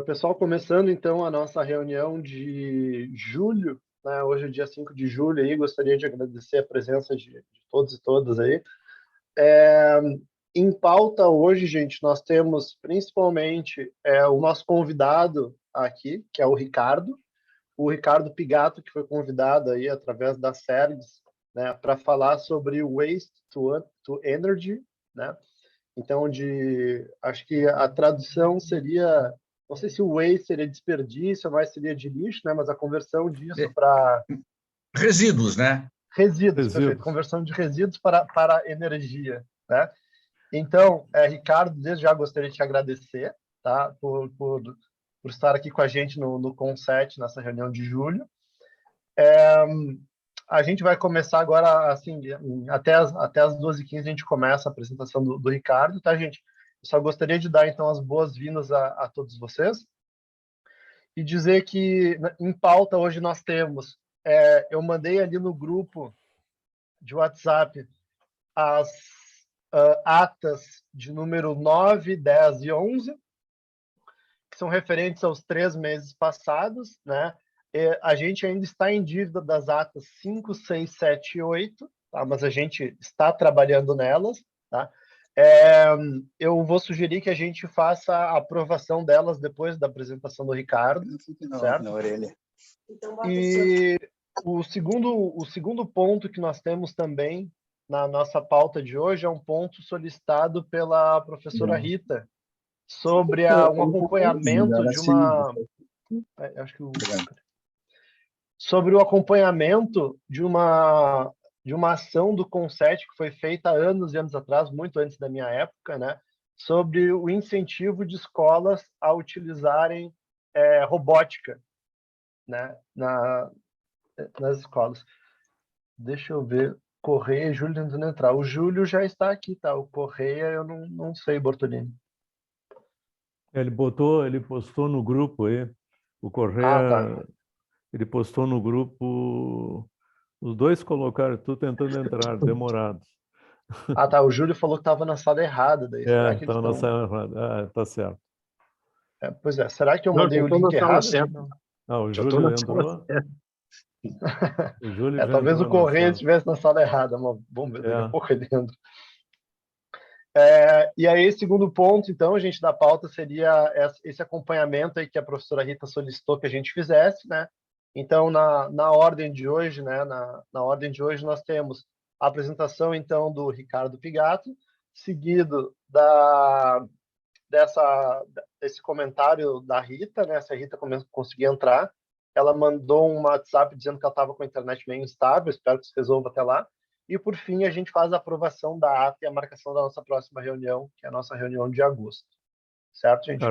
Pessoal, começando então a nossa reunião de julho, né? Hoje é dia 5 de julho, aí gostaria de agradecer a presença de todos e todas aí. Em pauta hoje, gente, nós temos principalmente o nosso convidado aqui, que é o Ricardo Pigato, que foi convidado aí através da SERGS, né, para falar sobre Waste to Energy, né? Então, acho que a tradução seria, não sei se o waste seria desperdício, mas seria de lixo, né? Mas a conversão disso para Resíduos, né? resíduos, perfeito, conversão de resíduos para energia, né? Então, Ricardo, desde já gostaria de te agradecer, tá? Por estar aqui com a gente no Conset, nessa reunião de julho. A gente vai começar agora, assim, até as 12h15 a gente começa a apresentação do Ricardo, tá, gente? Eu só gostaria de dar, então, as boas-vindas a todos vocês e dizer que, em pauta, hoje nós temos, eu mandei ali no grupo de WhatsApp as atas de número 9, 10 e 11, que são referentes aos 3 meses passados, né? A gente ainda está em dívida das atas 5, 6, 7 e 8, tá? Mas a gente está trabalhando nelas, tá? Eu vou sugerir que a gente faça a aprovação delas depois da apresentação do Ricardo, certo? Na orelha. E o segundo ponto que nós temos também na nossa pauta de hoje é um ponto solicitado pela professora Rita, sobre um acompanhamento de uma... Acho que sobre o acompanhamento de uma ação do Conset que foi feita anos e anos atrás, muito antes da minha época, né? Sobre o incentivo de escolas a utilizarem robótica, né? Nas escolas. Deixa eu ver. Correia e Júlio tentando entrar. O Júlio já está aqui, tá? O Correia eu não sei, Bortolini. Ele postou no grupo aí, o Correia, tá. ele postou no grupo, os dois colocaram, estou tentando entrar, demorados. Tá, o Júlio falou que estava na sala errada, daí será que eles estava na estão... sala errada, tá certo. Pois é, será que eu mandei o link errado? O Júlio entrou? O Júlio já talvez entrou o Correia na estivesse na sala errada, mas vamos ver, daqui a pouco ele entra. E aí, segundo ponto, então, a gente da pauta seria esse acompanhamento aí que a professora Rita solicitou que a gente fizesse, né? Então, na ordem de hoje, né? Na ordem de hoje, nós temos a apresentação, então, do Ricardo Pigato, seguido desse comentário da Rita, né? Se a Rita conseguir entrar, ela mandou um WhatsApp dizendo que ela estava com a internet meio instável, espero que se resolva até lá. E, por fim, a gente faz a aprovação da ata e a marcação da nossa próxima reunião, que é a nossa reunião de agosto. Certo, gente?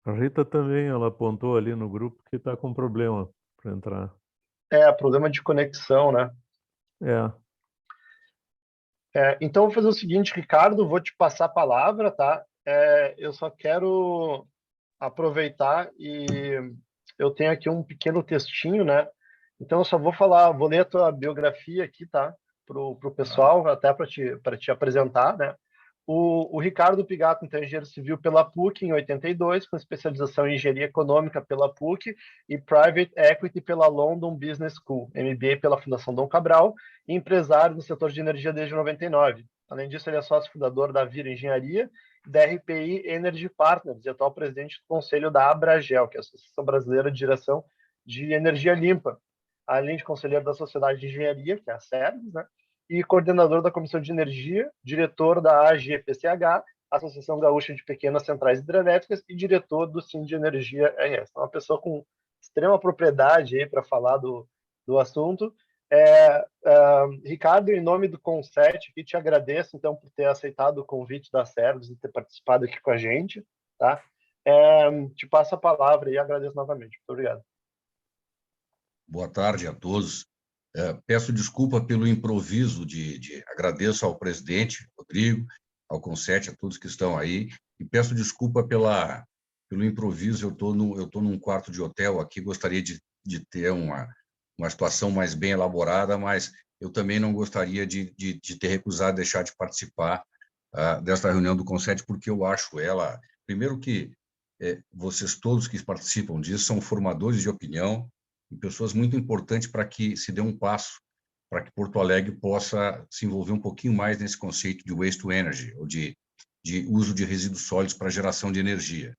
A Rita também, ela apontou ali no grupo que está com problema para entrar. Problema de conexão, né? Então, vou fazer o seguinte, Ricardo, vou te passar a palavra, tá? Eu só quero aproveitar e eu tenho aqui um pequeno textinho, né? Então, eu só vou ler a tua biografia aqui, tá? Pro pessoal, até para te apresentar, né? O Ricardo Pigato, então, engenheiro civil pela PUC em 82, com especialização em engenharia econômica pela PUC e Private Equity pela London Business School, MBA pela Fundação Dom Cabral e empresário no setor de energia desde 99. Além disso, ele é sócio fundador da Vira Engenharia e da RPI Energy Partners e atual presidente do conselho da Abragel, que é a Associação Brasileira de Direção de Energia Limpa, além de conselheiro da Sociedade de Engenharia, que é a SERGS, né? E coordenador da Comissão de Energia, diretor da AGPCH, Associação Gaúcha de Pequenas Centrais Hidrelétricas, e diretor do Sim de Energia RS. Então, uma pessoa com extrema propriedade aí para falar do assunto. Ricardo, em nome do Conset, que te agradeço, então, por ter aceitado o convite da SERGS e ter participado aqui com a gente, tá? Te passo a palavra e agradeço novamente. Muito obrigado. Boa tarde a todos. Peço desculpa pelo improviso agradeço ao presidente Rodrigo, ao Conset, a todos que estão aí, e peço desculpa pelo improviso. Eu estou num quarto de hotel aqui, gostaria de ter uma situação mais bem elaborada, mas eu também não gostaria de ter recusado deixar de participar desta reunião do Conset, porque eu acho ela, primeiro que vocês todos que participam disso são formadores de opinião e pessoas muito importantes para que se dê um passo para que Porto Alegre possa se envolver um pouquinho mais nesse conceito de waste to energy, ou de uso de resíduos sólidos para geração de energia.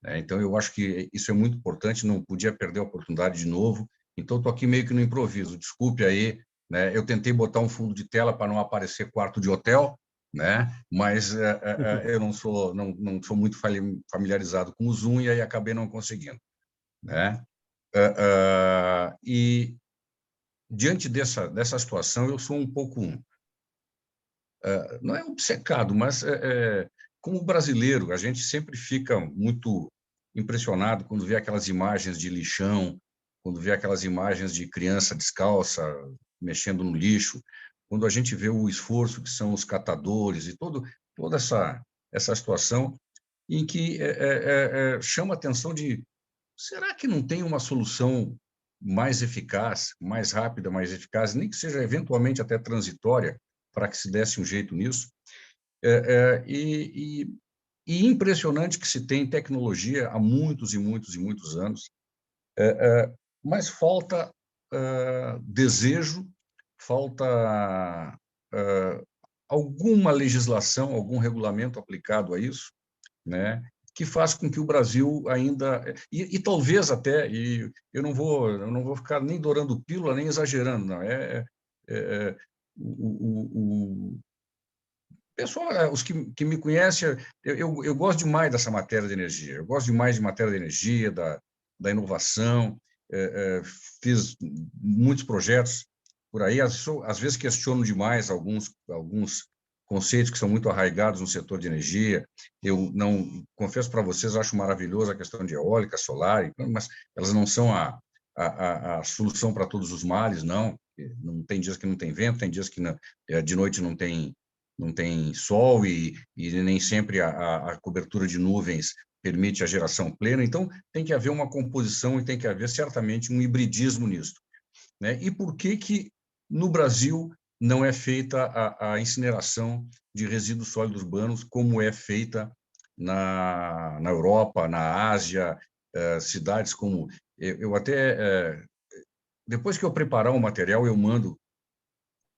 Então, eu acho que isso é muito importante, não podia perder a oportunidade de novo, então estou aqui meio que no improviso, desculpe aí, né? Eu tentei botar um fundo de tela para não aparecer quarto de hotel, né? Mas eu não sou muito familiarizado com o Zoom e aí acabei não conseguindo, né? E diante dessa situação, eu sou um pouco, não é obcecado, mas como brasileiro, a gente sempre fica muito impressionado quando vê aquelas imagens de lixão, quando vê aquelas imagens de criança descalça mexendo no lixo, quando a gente vê o esforço que são os catadores e toda essa situação em que chama a atenção de será que não tem uma solução mais eficaz, mais rápida, mais eficaz, nem que seja eventualmente até transitória, para que se desse um jeito nisso? E impressionante que se tem tecnologia há muitos e muitos e muitos anos, mas falta desejo, falta alguma legislação, algum regulamento aplicado a isso, né? Que faz com que o Brasil ainda e talvez até e eu não vou ficar nem dourando pílula nem exagerando, não o pessoal, os que me conhecem, eu gosto demais dessa matéria de energia, eu gosto demais de matéria de energia, da inovação, fiz muitos projetos por aí, às vezes questiono demais alguns conceitos que são muito arraigados no setor de energia. Eu não confesso para vocês, acho maravilhoso a questão de eólica, solar, mas elas não são a solução para todos os males, não. Não tem dias que não tem vento, tem dias que de noite não tem sol e nem sempre a cobertura de nuvens permite a geração plena. Então, tem que haver uma composição e tem que haver certamente um hibridismo nisso, né? E por que no Brasil não é feita a incineração de resíduos sólidos urbanos como é feita na Europa, na Ásia, cidades como... Eu até... Depois que eu preparar o material, eu mando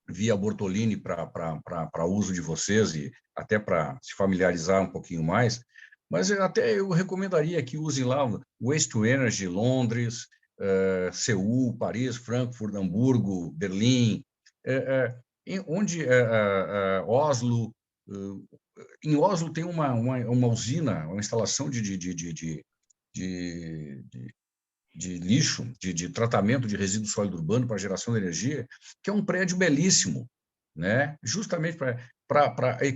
via Bortolini para uso de vocês e até para se familiarizar um pouquinho mais, mas eu recomendaria que usem lá o Waste to Energy, Londres, Seul, Paris, Frankfurt, Hamburgo, Berlim, onde Oslo. Em Oslo tem uma usina, uma instalação de lixo, de tratamento de resíduo sólido urbano para geração de energia, que é um prédio belíssimo, né? Justamente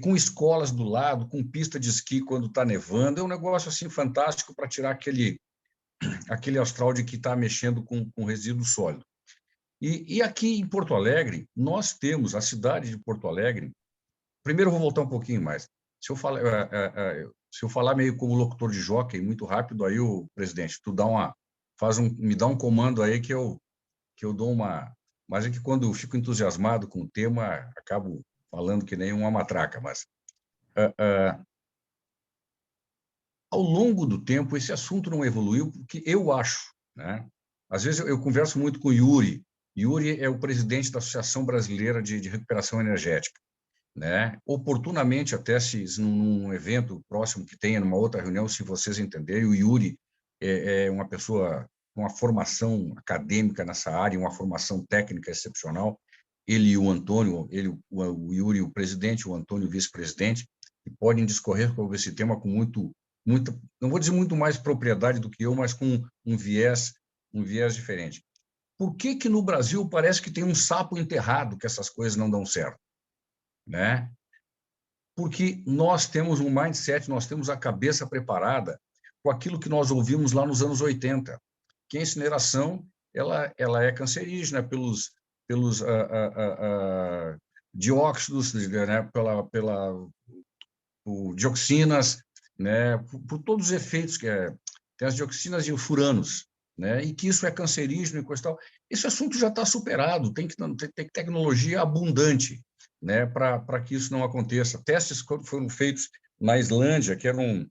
com escolas do lado, com pista de esqui quando está nevando, é um negócio assim fantástico para tirar aquele astral de que está mexendo com resíduo sólido. E aqui em Porto Alegre, nós temos a cidade de Porto Alegre. Primeiro, eu vou voltar um pouquinho mais. Se eu falar meio como locutor de jockey, muito rápido, aí o presidente, me dá um comando aí que eu dou uma... Mas é que quando eu fico entusiasmado com o tema, acabo falando que nem uma matraca, mas... ao longo do tempo, esse assunto não evoluiu, porque eu acho, né? Às vezes eu converso muito com o Yuri. Yuri é o presidente da Associação Brasileira de Recuperação Energética, né? Oportunamente, até se num evento próximo que tenha, numa outra reunião, se vocês entenderem, o Yuri é uma pessoa com uma formação acadêmica nessa área, uma formação técnica excepcional. Ele e o Antônio, o Yuri, o presidente, o Antônio, o vice-presidente, que podem discorrer sobre esse tema com muita, não vou dizer muito mais propriedade do que eu, mas com um viés diferente. Por que no Brasil parece que tem um sapo enterrado que essas coisas não dão certo, né? Porque nós temos um mindset, nós temos a cabeça preparada com aquilo que nós ouvimos lá nos anos 80, que a incineração ela é cancerígena pelos dióxidos, né? Por dioxinas, né? Por todos os efeitos que tem as dioxinas e os furanos, né? E que isso é cancerígeno e coisa e tal. Esse assunto já está superado, tem tecnologia abundante, né? Para que isso não aconteça. Testes foram feitos na Islândia, que era um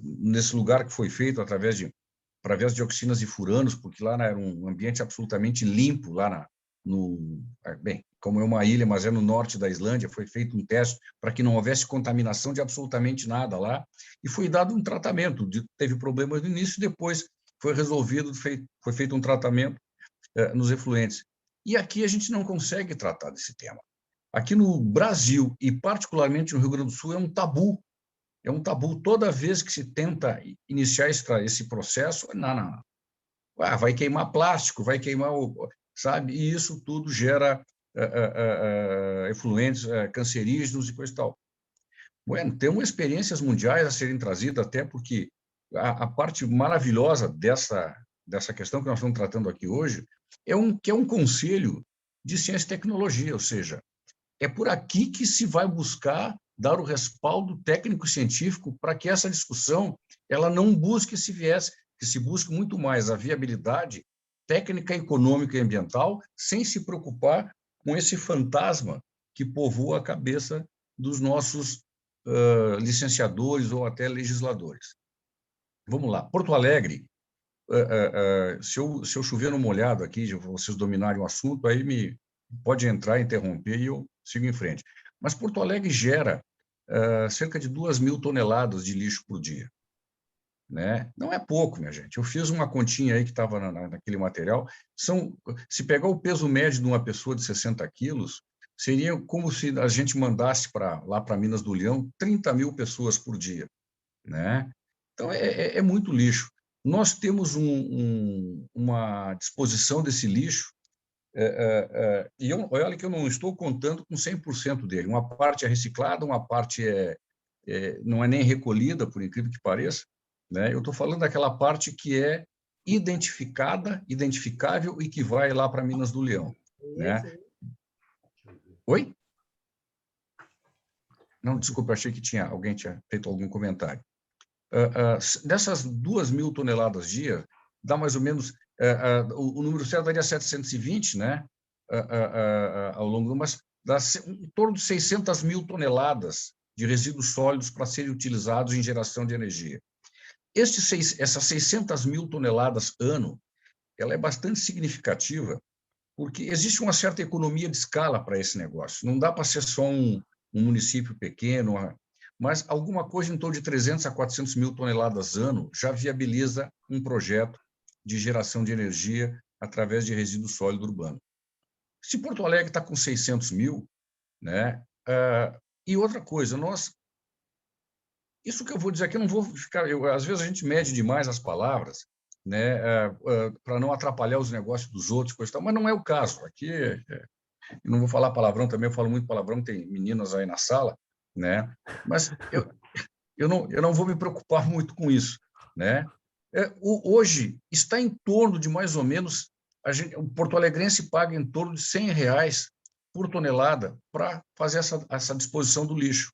nesse lugar que foi feito através de dioxinas e furanos, porque lá era um ambiente absolutamente limpo, lá bem, como é uma ilha, mas é no norte da Islândia, foi feito um teste para que não houvesse contaminação de absolutamente nada lá, e foi dado um tratamento. Teve problemas no início, depois foi resolvido, foi feito um tratamento nos efluentes. E aqui a gente não consegue tratar desse tema. Aqui no Brasil, e particularmente no Rio Grande do Sul, é um tabu. É um tabu toda vez que se tenta iniciar esse processo, não. Vai queimar plástico, vai queimar, sabe? E isso tudo gera efluentes cancerígenos e coisa e tal. Bueno, temos experiências mundiais a serem trazidas, até porque a parte maravilhosa dessa questão que nós estamos tratando aqui hoje que é um conselho de ciência e tecnologia, ou seja, é por aqui que se vai buscar dar o respaldo técnico-científico para que essa discussão ela não busque esse viés, que se busque muito mais a viabilidade técnica, econômica e ambiental, sem se preocupar com esse fantasma que povoa a cabeça dos nossos licenciadores ou até legisladores. Vamos lá. Porto Alegre, se eu chover no molhado aqui, vocês dominarem o assunto, aí pode entrar, interromper e eu sigo em frente. Mas Porto Alegre gera cerca de 2.000 toneladas de lixo por dia. Né? Não é pouco, minha gente. Eu fiz uma continha aí que estava naquele material. Se pegar o peso médio de uma pessoa de 60 quilos, seria como se a gente mandasse lá para Minas do Leão 30.000 pessoas por dia. Né? Então, é muito lixo. Nós temos uma disposição desse lixo, e olha que eu não estou contando com 100% dele. Uma parte é reciclada, uma parte não é nem recolhida, por incrível que pareça. Né? Eu estou falando daquela parte que é identificável e que vai lá para Minas do Leão. Né? Oi? Não, desculpa, achei que alguém tinha feito algum comentário. Dessas 2.000 toneladas dia, dá mais ou menos, o número certo daria 720, né? Ao longo, mas dá em torno de 600.000 toneladas de resíduos sólidos para serem utilizados em geração de energia. Essas 600.000 toneladas ano, ela é bastante significativa, porque existe uma certa economia de escala para esse negócio. Não dá para ser só um município pequeno, mas alguma coisa em torno de 300 a 400 mil toneladas ano já viabiliza um projeto de geração de energia através de resíduo sólido urbano. Se Porto Alegre está com 600 mil, né? E outra coisa, isso que eu vou dizer aqui, eu não vou ficar... às vezes a gente mede demais as palavras, né? Para não atrapalhar os negócios dos outros, coisa tal, mas não é o caso. Aqui, eu não vou falar palavrão também, eu falo muito palavrão, tem meninas aí na sala, né? Mas eu não vou me preocupar muito com isso, né? Hoje está em torno de mais ou menos o porto-alegrense paga em torno de R$100 por tonelada para fazer essa disposição do lixo,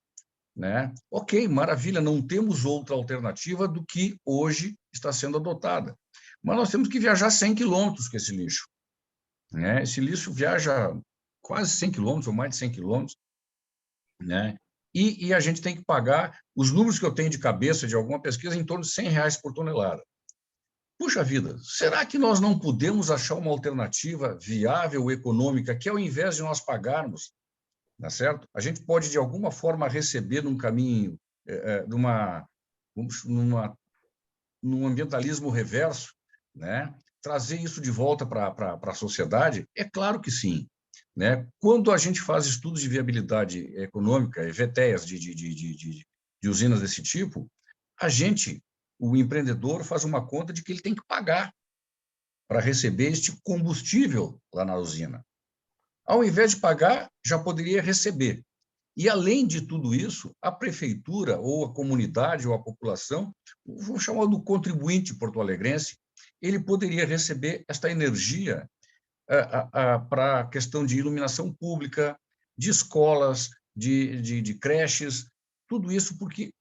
né? Ok, maravilha, não temos outra alternativa do que hoje está sendo adotada, mas nós temos que viajar 100 quilômetros com esse lixo, né? Esse lixo viaja quase 100 quilômetros ou mais de 100 quilômetros, né? E a gente tem que pagar, os números que eu tenho de cabeça de alguma pesquisa, em torno de R$100 por tonelada. Puxa vida, será que nós não podemos achar uma alternativa viável, econômica, que ao invés de nós pagarmos, tá certo? A gente pode, de alguma forma, receber num caminho, num ambientalismo reverso, né? Trazer isso de volta para a sociedade? É claro que sim. Né? Quando a gente faz estudos de viabilidade econômica, VTEAs de usinas desse tipo, o empreendedor faz uma conta de que ele tem que pagar para receber este combustível lá na usina. Ao invés de pagar, já poderia receber. E, além de tudo isso, a prefeitura, ou a comunidade, ou a população, vou chamar do contribuinte porto-alegrense, ele poderia receber esta energia para a questão de iluminação pública, de escolas, de creches, tudo isso porque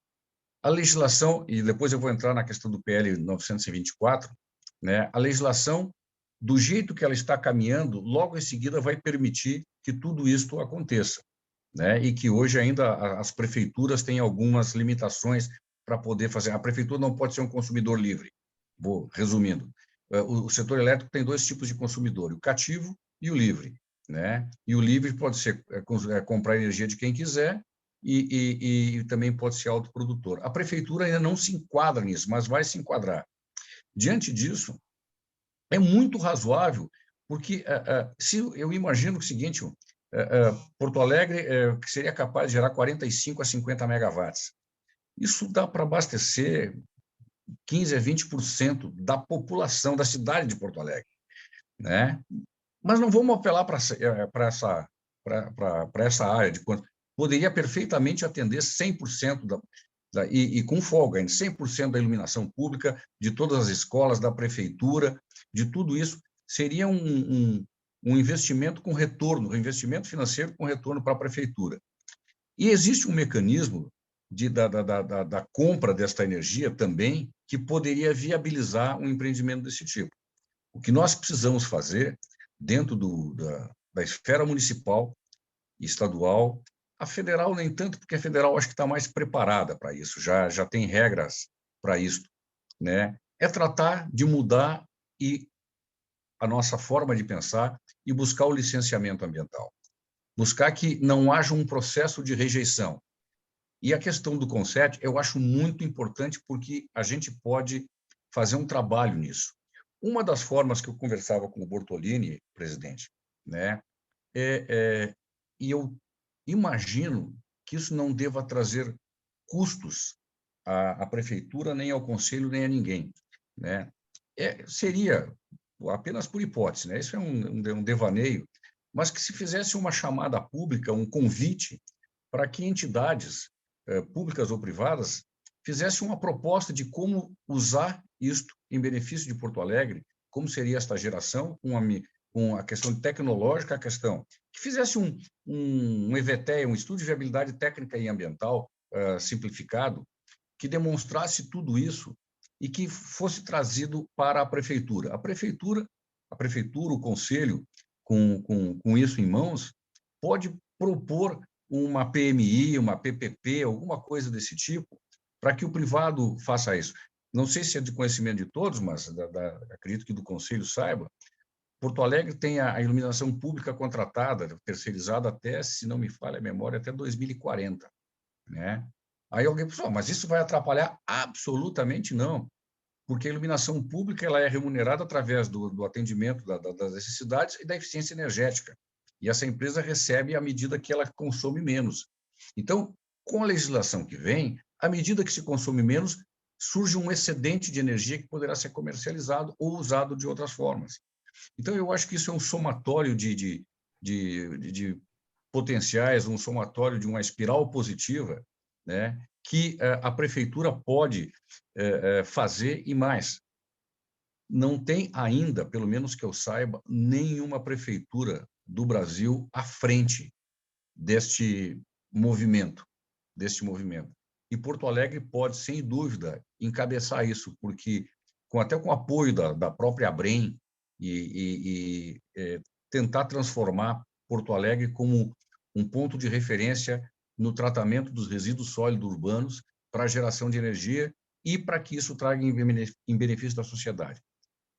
a legislação, e depois eu vou entrar na questão do PL 924, né, a legislação, do jeito que ela está caminhando, logo em seguida vai permitir que tudo isso aconteça, né, e que hoje ainda as prefeituras têm algumas limitações para poder fazer. A prefeitura não pode ser um consumidor livre. Vou resumindo. O setor elétrico tem dois tipos de consumidor, o cativo e o livre, né? E o livre pode ser comprar energia de quem quiser e também pode ser autoprodutor. A prefeitura ainda não se enquadra nisso, mas vai se enquadrar. Diante disso, é muito razoável, porque se eu imagino o seguinte, Porto Alegre que seria capaz de gerar 45 a 50 megawatts. Isso dá para abastecer 15 a 20% da população da cidade de Porto Alegre, né? Mas não vamos apelar para essa área de quanto poderia perfeitamente atender 100% e com folga, em 100% da iluminação pública, de todas as escolas, da prefeitura, de tudo isso, seria um investimento com retorno, um investimento financeiro com retorno para a prefeitura. E existe um mecanismo da compra desta energia também que poderia viabilizar um empreendimento desse tipo. O que nós precisamos fazer dentro da esfera municipal e estadual, a federal nem tanto, porque a federal acho que está mais preparada para isso, já tem regras para isso, né? É tratar de mudar a nossa forma de pensar e buscar o licenciamento ambiental. Buscar que não haja um processo de rejeição. E a questão do Conset eu acho muito importante porque a gente pode fazer um trabalho nisso. Uma das formas que eu conversava com o Bortolini, presidente, né, e eu imagino que isso não deva trazer custos à prefeitura, nem ao conselho, nem a ninguém, né? Seria apenas por hipótese, né? Isso é um devaneio, mas que se fizesse uma chamada pública, um convite para que entidades públicas ou privadas fizessem uma proposta de como usar isto em benefício de Porto Alegre, como seria esta geração, com a questão tecnológica, a questão que fizesse um EVTE, um estudo de viabilidade técnica e ambiental simplificado, que demonstrasse tudo isso e que fosse trazido para a prefeitura. A prefeitura, o conselho, com isso em mãos, pode propor uma PMI, uma PPP, alguma coisa desse tipo, para que o privado faça isso. Não sei se é de conhecimento de todos, mas acredito que do conselho saiba, Porto Alegre tem a iluminação pública contratada, terceirizada até, se não me falha a memória, até 2040, né? Aí alguém pensou, mas isso vai atrapalhar? Absolutamente não, porque a iluminação pública ela é remunerada através do atendimento das necessidades e da eficiência energética. E essa empresa recebe à medida que ela consome menos. Então, com a legislação que vem, à medida que se consome menos, surge um excedente de energia que poderá ser comercializado ou usado de outras formas. Então, eu acho que isso é um somatório de potenciais, um somatório de uma espiral positiva, né, que a prefeitura pode fazer e mais. Não tem ainda, pelo menos que eu saiba, nenhuma prefeitura do Brasil à frente deste movimento. E Porto Alegre pode, sem dúvida, encabeçar isso, porque até com o apoio da própria ABREM tentar transformar Porto Alegre como um ponto de referência no tratamento dos resíduos sólidos urbanos para a geração de energia e para que isso traga em benefício da sociedade.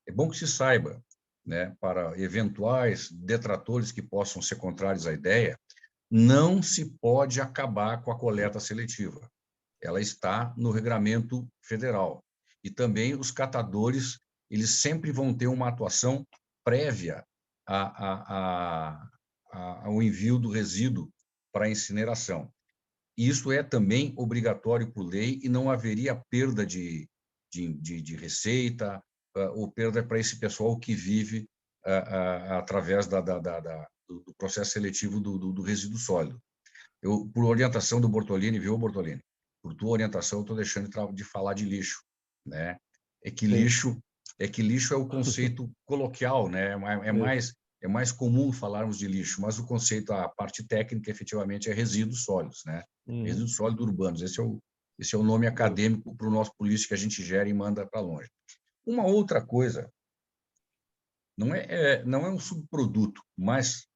É bom que se saiba, né, para eventuais detratores que possam ser contrários à ideia, não se pode acabar com a coleta seletiva. Ela está no regramento federal. E também os catadores, eles sempre vão ter uma atuação prévia ao envio do resíduo para incineração. Isso é também obrigatório por lei e não haveria perda de receita ou perda para esse pessoal que vive através do processo seletivo do resíduo sólido. Por orientação do Bortolini, viu, Bortolini? Por tua orientação, eu estou deixando de falar de lixo, né? É que lixo é o conceito coloquial, né? É mais comum falarmos de lixo, mas o conceito, a parte técnica, efetivamente, é resíduos sólidos, né? Resíduos sólidos urbanos. Esse é o nome acadêmico para o nosso polícia que a gente gera e manda para longe. Uma outra coisa, não é um subproduto, mas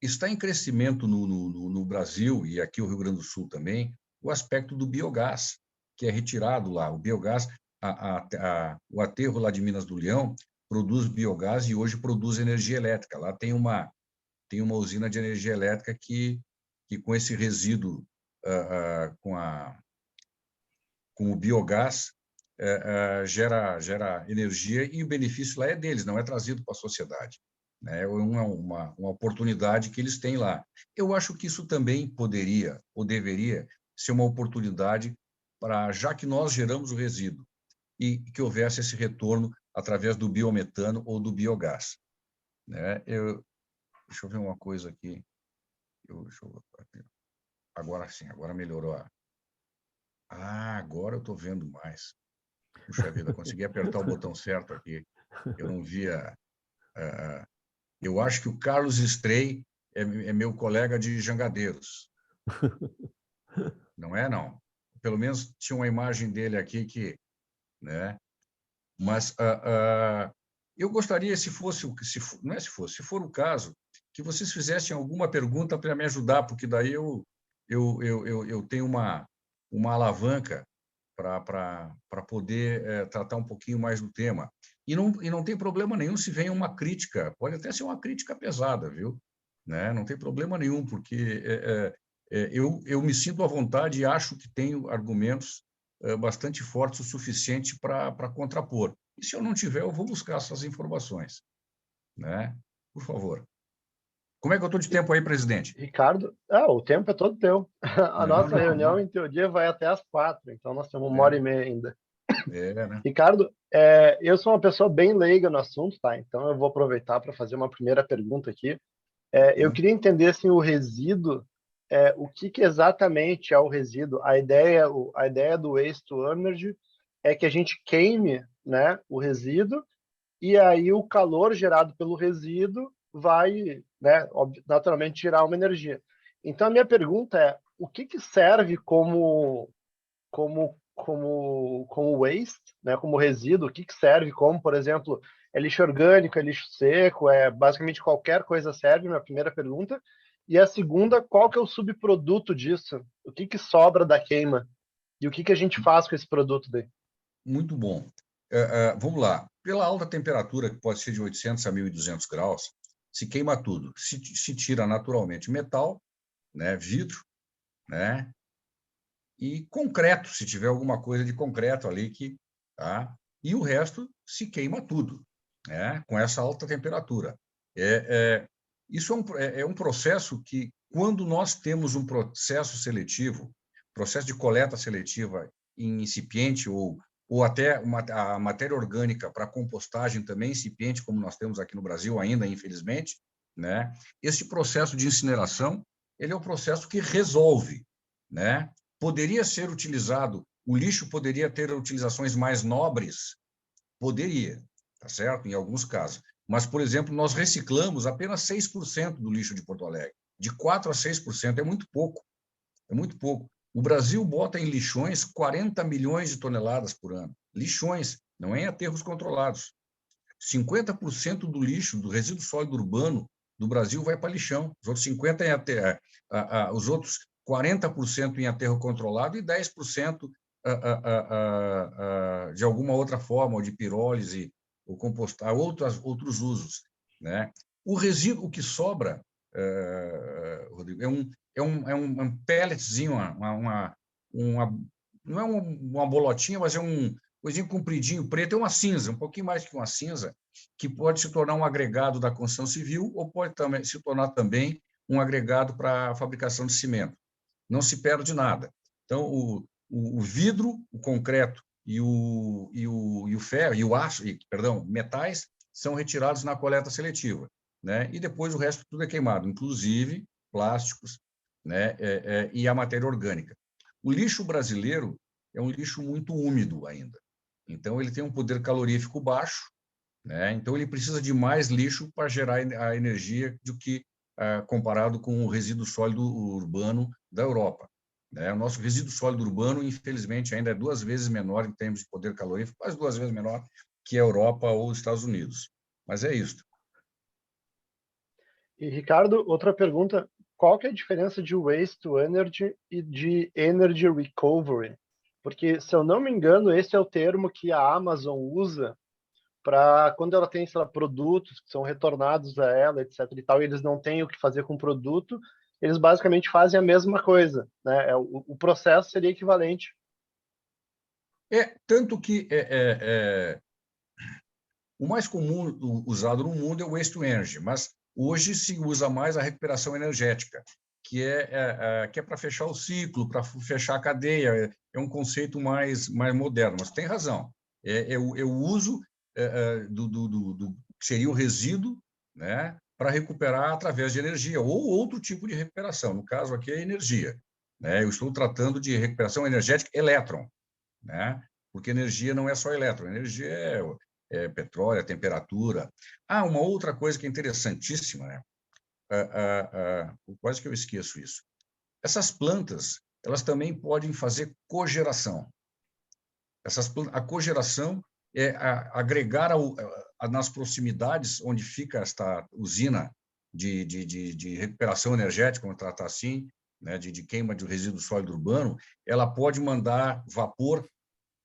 está em crescimento no Brasil, e aqui o Rio Grande do Sul também, o aspecto do biogás, que é retirado lá. O biogás, o aterro lá de Minas do Leão produz biogás e hoje produz energia elétrica. Lá tem uma usina de energia elétrica que com esse resíduo, com o biogás, gera energia, e o benefício lá é deles, não é trazido para a sociedade. É uma oportunidade que eles têm lá. Eu acho que isso também poderia ou deveria ser uma oportunidade para, já que nós geramos o resíduo, e que houvesse esse retorno através do biometano ou do biogás. Deixa eu ver uma coisa aqui. Agora sim, agora melhorou. Agora eu estou vendo mais. Puxa vida, consegui apertar o botão certo aqui. Eu não via... eu acho que o Carlos Strei é meu colega de Jangadeiros. Não é, não? Pelo menos tinha uma imagem dele aqui que... né? Mas eu gostaria, se for o caso, que vocês fizessem alguma pergunta para me ajudar, porque daí eu tenho uma alavanca para poder tratar um pouquinho mais do tema. E não tem problema nenhum se vem uma crítica, pode até ser uma crítica pesada, viu? Né? Não tem problema nenhum, porque eu me sinto à vontade e acho que tenho argumentos bastante fortes o suficiente para contrapor. E se eu não tiver, eu vou buscar essas informações. Né? Por favor. Como é que eu estou de tempo aí, presidente? Ricardo, o tempo é todo teu. A nossa reunião, em teoria, vai até às 4, então nós temos 1h30 ainda. Né? Ricardo, eu sou uma pessoa bem leiga no assunto, tá? Então eu vou aproveitar para fazer uma primeira pergunta aqui. Eu queria entender, assim, o resíduo, o que exatamente é o resíduo. A ideia do waste to energy é que a gente queime, né, o resíduo, e aí o calor gerado pelo resíduo vai, né, naturalmente gerar uma energia. Então a minha pergunta é, o que serve como waste, né, como resíduo? O que serve como, por exemplo, é lixo orgânico, é lixo seco, basicamente qualquer coisa serve, minha primeira pergunta. E a segunda, qual que é o subproduto disso? O que sobra da queima? E o que a gente faz com esse produto daí? Muito bom. Vamos lá. Pela alta temperatura, que pode ser de 800 a 1.200 graus, se queima tudo. Se tira naturalmente metal, né, vidro, né, e concreto, se tiver alguma coisa de concreto ali tá? E o resto se queima tudo, né, com essa alta temperatura. Isso é um processo que, quando nós temos um processo seletivo, processo de coleta seletiva em incipiente ou até a matéria orgânica para compostagem também incipiente, como nós temos aqui no Brasil ainda, infelizmente, né? Esse processo de incineração, ele é um processo que resolve, né? Poderia ser utilizado, o lixo poderia ter utilizações mais nobres? Poderia, tá certo? Em alguns casos. Mas, por exemplo, nós reciclamos apenas 6% do lixo de Porto Alegre. De 4% a 6% é muito pouco. É muito pouco. O Brasil bota em lixões 40 milhões de toneladas por ano. Lixões, não é em aterros controlados. 50% do lixo, do resíduo sólido urbano do Brasil vai para lixão. Os outros 50% os outros 40% em aterro controlado e 10% de alguma outra forma, ou de pirólise, ou compostar, outros usos. Né? O resíduo, o que sobra, Rodrigo, é um pelletzinho, não é uma bolotinha, mas é um coisinho compridinho, preto, é uma cinza, um pouquinho mais que uma cinza, que pode se tornar um agregado da construção civil ou pode também se tornar também um agregado para a fabricação de cimento. Não se perde nada. Então, o vidro, o concreto e o ferro, e o aço, perdão, metais, são retirados na coleta seletiva, né? E depois o resto tudo é queimado, inclusive plásticos, né? E a matéria orgânica. O lixo brasileiro é um lixo muito úmido ainda. Então, ele tem um poder calorífico baixo, né? Então, ele precisa de mais lixo para gerar a energia do que comparado com o resíduo sólido urbano da Europa. Né? O nosso resíduo sólido urbano, infelizmente, ainda é 2 vezes menor em termos de poder calorífico, quase 2 vezes menor que a Europa ou os Estados Unidos. Mas é isso. E, Ricardo, outra pergunta. qual que é a diferença de waste to energy e de energy recovery? Porque, se eu não me engano, esse é o termo que a Amazon usa para quando ela tem, sei lá, produtos que são retornados a ela, etc. e tal, e eles não têm o que fazer com o produto, eles basicamente fazem a mesma coisa, né? O processo seria equivalente. Tanto que o mais comum usado no mundo é o waste to energy, mas hoje se usa mais a recuperação energética, que é para fechar o ciclo, para fechar a cadeia. É um conceito mais moderno, mas tem razão. É o uso do que seria o resíduo, né, para recuperar através de energia, ou outro tipo de recuperação. No caso aqui é energia. Né? Eu estou tratando de recuperação energética elétron, né? Porque energia não é só elétron, energia é petróleo, é temperatura. Uma outra coisa que é interessantíssima, né? Quase que eu esqueço isso. Essas plantas, elas também podem fazer cogeração. A cogeração é agregar nas proximidades onde fica esta usina de recuperação energética, vamos tratar assim, né, de queima de resíduo sólido urbano, ela pode mandar vapor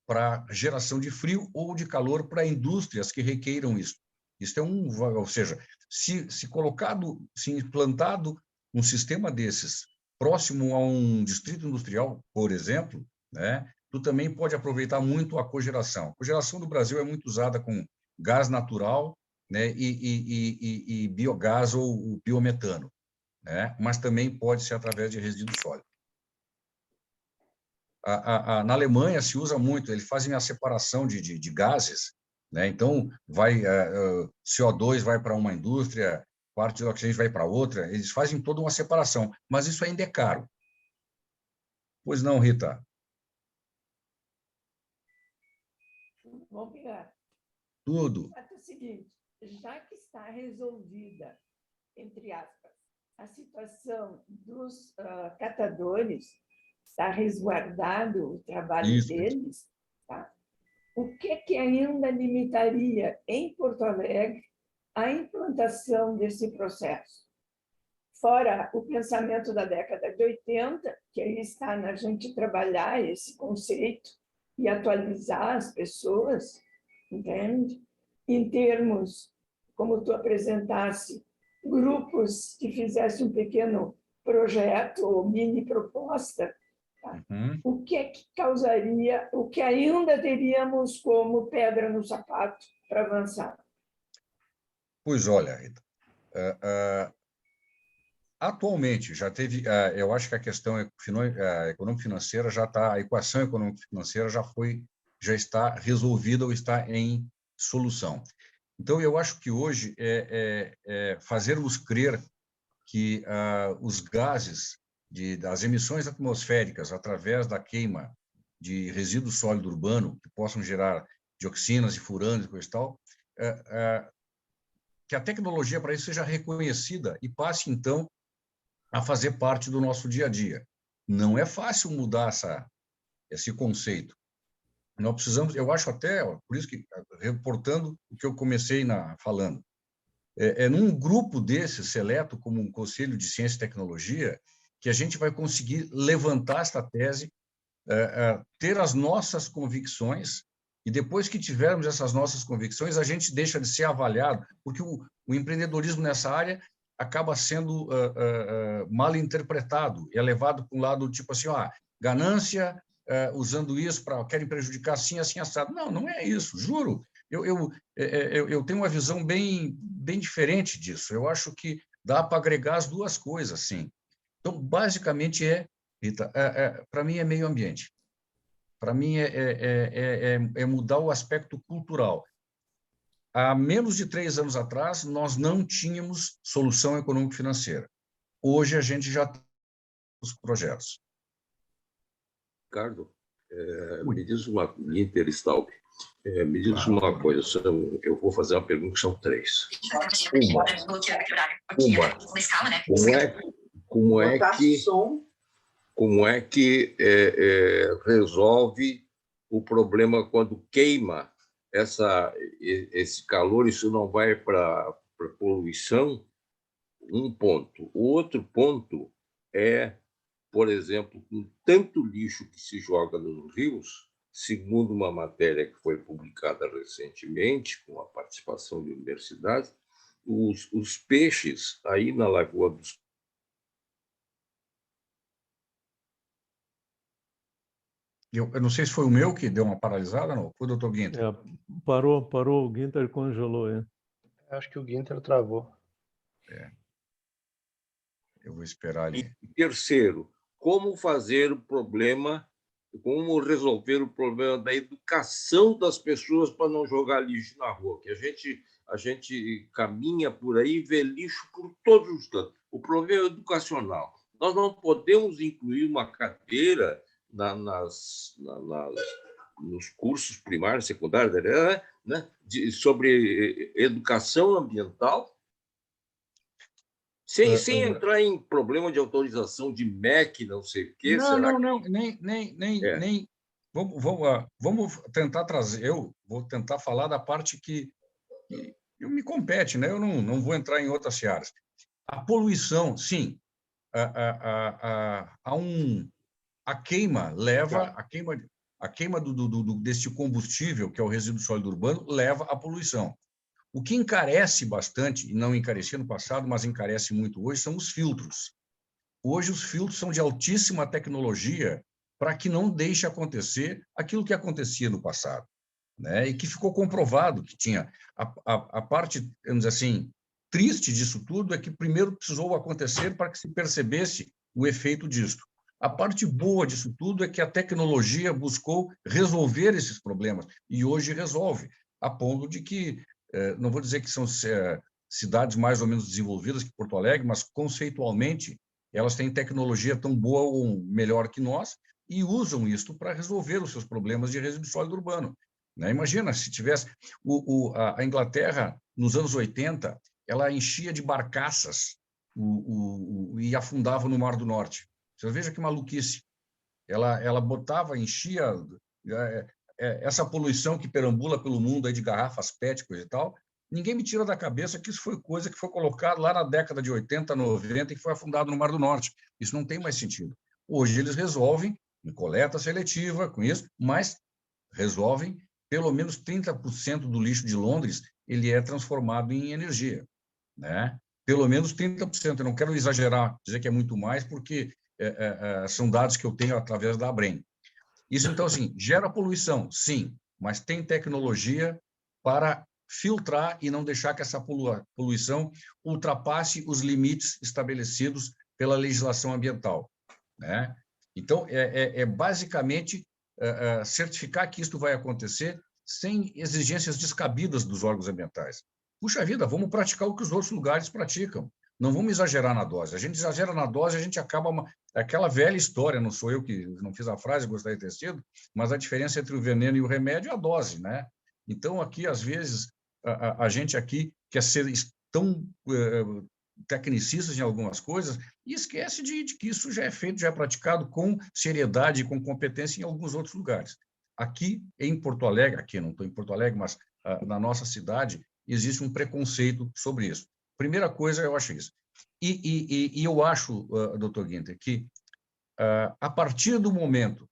para geração de frio ou de calor para indústrias que requeiram isso. Isso ou seja, se colocado, se implantado um sistema desses próximo a um distrito industrial, por exemplo, né, tu também pode aproveitar muito a cogeração. A cogeração do Brasil é muito usada com gás natural, né, e biogás ou biometano, né, mas também pode ser através de resíduo sólido. Na Alemanha se usa muito, eles fazem a separação de gases, né? Então, CO2 vai para uma indústria, parte do oxigênio vai para outra, eles fazem toda uma separação, mas isso ainda é caro. Pois não, Rita? Vamos pegar. Tudo. É o seguinte, já que está resolvida, entre aspas, a situação dos catadores, está resguardado o trabalho deles, tá? O que ainda limitaria em Porto Alegre a implantação desse processo? Fora o pensamento da década de 80, que aí está na gente trabalhar esse conceito e atualizar as pessoas, entende? Em termos, como tu apresentasse, grupos que fizessem um pequeno projeto ou mini proposta, tá? O que causaria, o que ainda teríamos como pedra no sapato para avançar? Pois olha, Rita, atualmente já teve, eu acho que a questão econômico-financeira já está, a equação econômico-financeira já está resolvida ou está em solução. Então, eu acho que hoje fazermos crer que os gases das emissões atmosféricas através da queima de resíduo sólido urbano, que possam gerar dioxinas e furanos e coisa e tal, que a tecnologia para isso seja reconhecida e passe, então, a fazer parte do nosso dia a dia. Não é fácil mudar esse conceito. Nós precisamos, eu acho até, por isso que, reportando o que eu comecei falando, num grupo desse seleto, como um Conselho de Ciência e Tecnologia, que a gente vai conseguir levantar esta tese, ter as nossas convicções, e depois que tivermos essas nossas convicções, a gente deixa de ser avaliado, porque o empreendedorismo nessa área acaba sendo mal interpretado, é levado para um lado tipo assim, ganância, usando isso querem prejudicar assim, assim, assado. Não é isso, juro. Eu tenho uma visão bem diferente disso. Eu acho que dá para agregar as duas coisas, sim. Então, basicamente, Rita, para mim é meio ambiente. Para mim é mudar o aspecto cultural. Há menos de 3 anos atrás, nós não tínhamos solução econômico-financeira. Hoje, a gente já tem os projetos. Ricardo, me diz uma, Interstalk, me diz uma coisa, eu vou fazer uma pergunta que são 3. Como é que resolve o problema quando queima esse calor? Isso não vai para poluição? um ponto. O outro ponto é, por exemplo, com tanto lixo que se joga nos rios, segundo uma matéria que foi publicada recentemente, com a participação de universidades, os peixes aí na Lagoa dos... Eu não sei se foi o meu que deu uma paralisada, não. Foi o doutor Guinter. Parou, o Guinter congelou. Acho que o Guinter travou. Eu vou esperar E ali. terceiro, como resolver o problema da educação das pessoas para não jogar lixo na rua, que a gente caminha por aí e vê lixo por todos os cantos. O problema é educacional. Nós não podemos incluir uma cadeira nos cursos primários, secundários, né, sobre educação ambiental, sem entrar em problema de autorização de MEC, não sei o quê. Não, nem. Vamos tentar trazer. Eu vou tentar falar da parte que eu me compete, né? Eu não vou entrar em outras searas. A poluição, sim. A queima leva a queima deste combustível, que é o resíduo sólido urbano, leva à poluição. O que encarece bastante, e não encarecia no passado, mas encarece muito hoje, são os filtros. Hoje, os filtros são de altíssima tecnologia para que não deixe acontecer aquilo que acontecia no passado, né? E que ficou comprovado que tinha. A parte, vamos dizer assim, triste disso tudo é que primeiro precisou acontecer para que se percebesse o efeito disso. A parte boa disso tudo é que a tecnologia buscou resolver esses problemas, e hoje resolve, a ponto de que, não vou dizer que são cidades mais ou menos desenvolvidas que Porto Alegre, mas conceitualmente elas têm tecnologia tão boa ou melhor que nós e usam isso para resolver os seus problemas de resíduo sólido urbano. Né? Imagina se tivesse... a Inglaterra, nos anos 80, ela enchia de barcaças e afundava no Mar do Norte. Você veja que maluquice. Ela botava, enchia... essa poluição que perambula pelo mundo aí de garrafas PET, coisa e tal, ninguém me tira da cabeça que isso foi coisa que foi colocada lá na década de 80, 90 e que foi afundado no Mar do Norte. Isso não tem mais sentido. Hoje eles resolvem em coleta seletiva com isso, mas resolvem pelo menos 30% do lixo de Londres, ele é transformado em energia, né? Pelo menos 30%. Eu não quero exagerar, dizer que é muito mais, porque são dados que eu tenho através da ABREM. Isso, então, assim, gera poluição, sim, mas tem tecnologia para filtrar e não deixar que essa poluição ultrapasse os limites estabelecidos pela legislação ambiental, né? Então, basicamente certificar que isto vai acontecer sem exigências descabidas dos órgãos ambientais. Puxa vida, vamos praticar o que os outros lugares praticam. Não vamos exagerar na dose. A gente exagera na dose, a gente acaba... Aquela velha história, não sou eu que não fiz a frase, gostaria de ter sido, mas a diferença entre o veneno e o remédio é a dose, né? Então, aqui, às vezes, a gente aqui quer ser tão tecnicistas em algumas coisas e esquece de que isso já é feito, já é praticado com seriedade e com competência em alguns outros lugares. Aqui em Porto Alegre, aqui não estou em Porto Alegre, mas na nossa cidade, existe um preconceito sobre isso. Primeira coisa, eu acho isso. E eu acho, doutor Guinter, que a partir do momento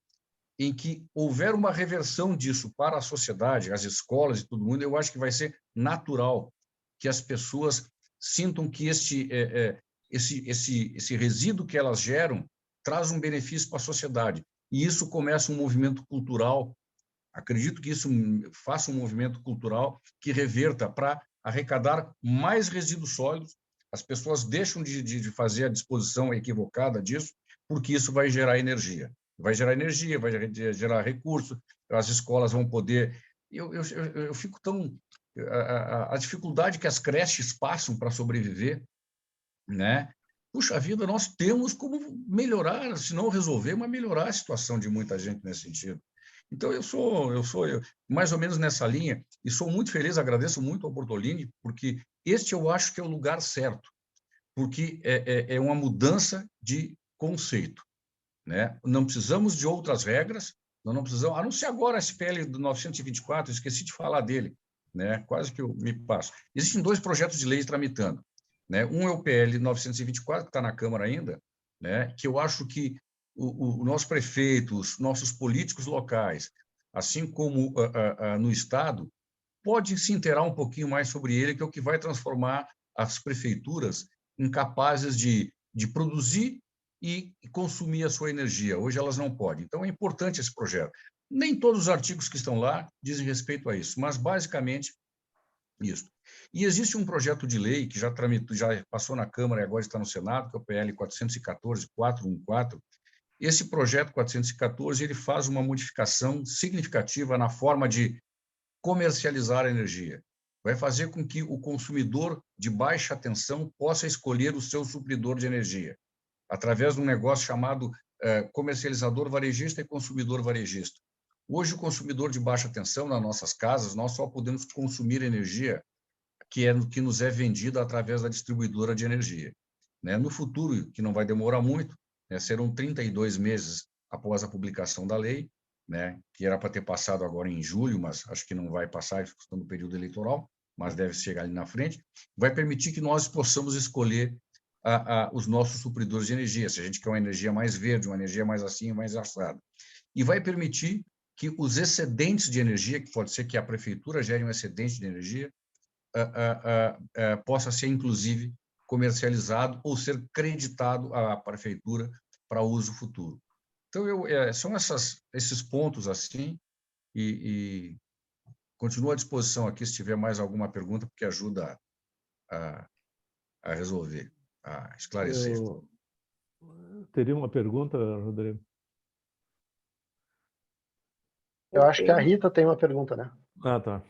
em que houver uma reversão disso para a sociedade, as escolas e todo mundo, eu acho que vai ser natural que as pessoas sintam que esse resíduo que elas geram traz um benefício para a sociedade. E isso começa um movimento cultural. Acredito que isso faça um movimento cultural que reverta para arrecadar mais resíduos sólidos. As pessoas deixam de fazer a disposição equivocada disso, porque isso vai gerar energia. Vai gerar energia, vai gerar recursos, as escolas vão poder... Eu fico tão... A dificuldade que as creches passam para sobreviver, né? Puxa vida, nós temos como melhorar, se não resolver, mas melhorar a situação de muita gente nesse sentido. Então, eu sou mais ou menos nessa linha e sou muito feliz, agradeço muito ao Bortolini, porque este eu acho que é o lugar certo, porque é uma mudança de conceito, né? Não precisamos de outras regras, não precisamos, a não ser agora esse PL do 924, esqueci de falar dele, né? Quase que eu me passo. Existem 2 projetos de lei tramitando. né? Um é o PL 924, que está na Câmara ainda, né? Que eu acho que o nosso prefeito, os nossos políticos locais, assim como no Estado, pode se inteirar um pouquinho mais sobre ele, que é o que vai transformar as prefeituras incapazes de produzir e consumir a sua energia. Hoje elas não podem. Então, é importante esse projeto. Nem todos os artigos que estão lá dizem respeito a isso, mas, basicamente, isso. E existe um projeto de lei que já tramitou, já passou na Câmara e agora está no Senado, que é o PL 414-414. Esse projeto 414 ele faz uma modificação significativa na forma de comercializar a energia. Vai fazer com que o consumidor de baixa tensão possa escolher o seu supridor de energia, através de um negócio chamado comercializador varejista e consumidor varejista. Hoje, o consumidor de baixa tensão, nas nossas casas, nós só podemos consumir energia que nos é vendida através da distribuidora de energia. Né? No futuro, que não vai demorar muito, né, serão 32 meses após a publicação da lei, né, que era para ter passado agora em julho, mas acho que não vai passar, estamos no período eleitoral, mas deve chegar ali na frente, vai permitir que nós possamos escolher os nossos supridores de energia, se a gente quer uma energia mais verde, uma energia mais assim, mais assada. E vai permitir que os excedentes de energia, que pode ser que a prefeitura gere um excedente de energia, possa ser, inclusive, comercializado ou ser creditado à prefeitura para uso futuro. Então, são esses pontos assim, e continuo à disposição aqui se tiver mais alguma pergunta, porque ajuda a resolver, a esclarecer. Eu teria uma pergunta, Rodrigo? Eu acho que a Rita tem uma pergunta, né? Ah, tá.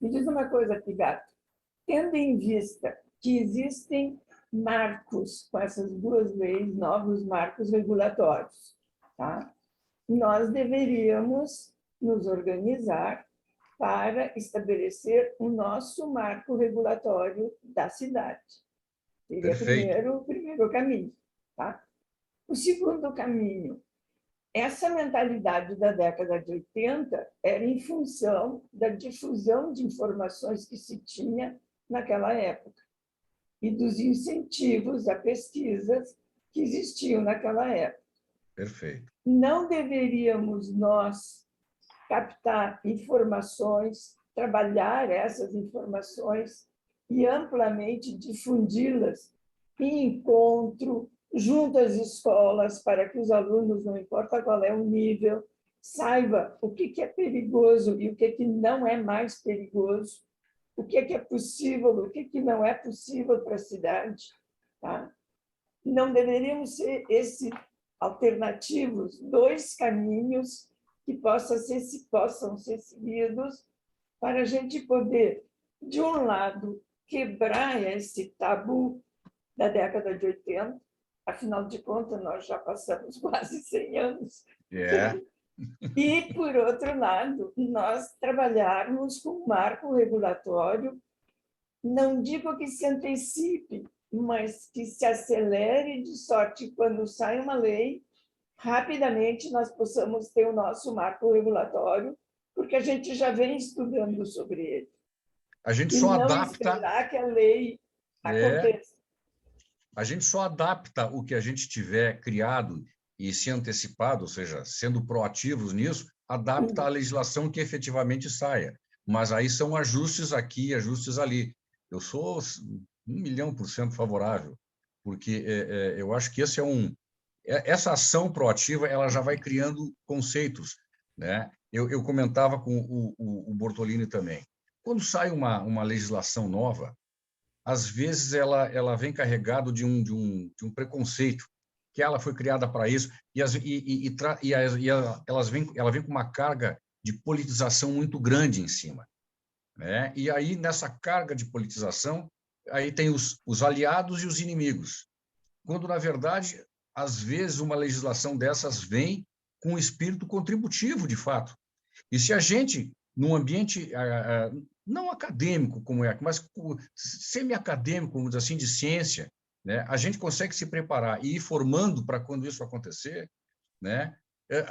Me diz uma coisa, Pigato. Tendo em vista que existem marcos com essas duas leis, novos marcos regulatórios, tá? Nós deveríamos nos organizar para estabelecer o nosso marco regulatório da cidade. Seria o primeiro caminho. Tá? O segundo caminho, essa mentalidade da década de 80 era em função da difusão de informações que se tinha naquela época e dos incentivos a pesquisas que existiam naquela época. Perfeito. Não deveríamos nós captar informações, trabalhar essas informações e amplamente difundi-las em encontro, junto às escolas, para que os alunos, não importa qual é o nível, saiba o que é perigoso e o que não é mais perigoso, o que é possível, o que não é possível para a cidade. Tá? Não deveríamos ser esses alternativos, dois caminhos que possam ser seguidos para a gente poder, de um lado, quebrar esse tabu da década de 80, afinal de contas, nós já passamos quase 100 anos. Yeah. E, por outro lado, nós trabalharmos com um marco regulatório, não digo que se antecipe, mas que se acelere, de sorte que, quando sai uma lei, rapidamente nós possamos ter o nosso marco regulatório, porque a gente já vem estudando sobre ele. A gente só não adapta. Esperar que a lei aconteça. A gente só adapta o que a gente tiver criado e se antecipado, ou seja, sendo proativos nisso, adapta a legislação que efetivamente saia. Mas aí são ajustes aqui, ajustes ali. Eu sou 1.000.000% favorável, porque eu acho que essa ação proativa ela já vai criando conceitos, né? Eu comentava com o Bortolini também. Quando sai uma legislação nova, às vezes ela vem carregada de um preconceito, que ela foi criada para isso, ela vem com uma carga de politização muito grande em cima. Né? E aí, nessa carga de politização, aí tem os aliados e os inimigos. Quando, na verdade, às vezes, uma legislação dessas vem com um espírito contributivo, de fato. E se a gente, num ambiente não acadêmico como é, mas semi-acadêmico, vamos dizer assim, de ciência, né, a gente consegue se preparar e ir formando para quando isso acontecer, né,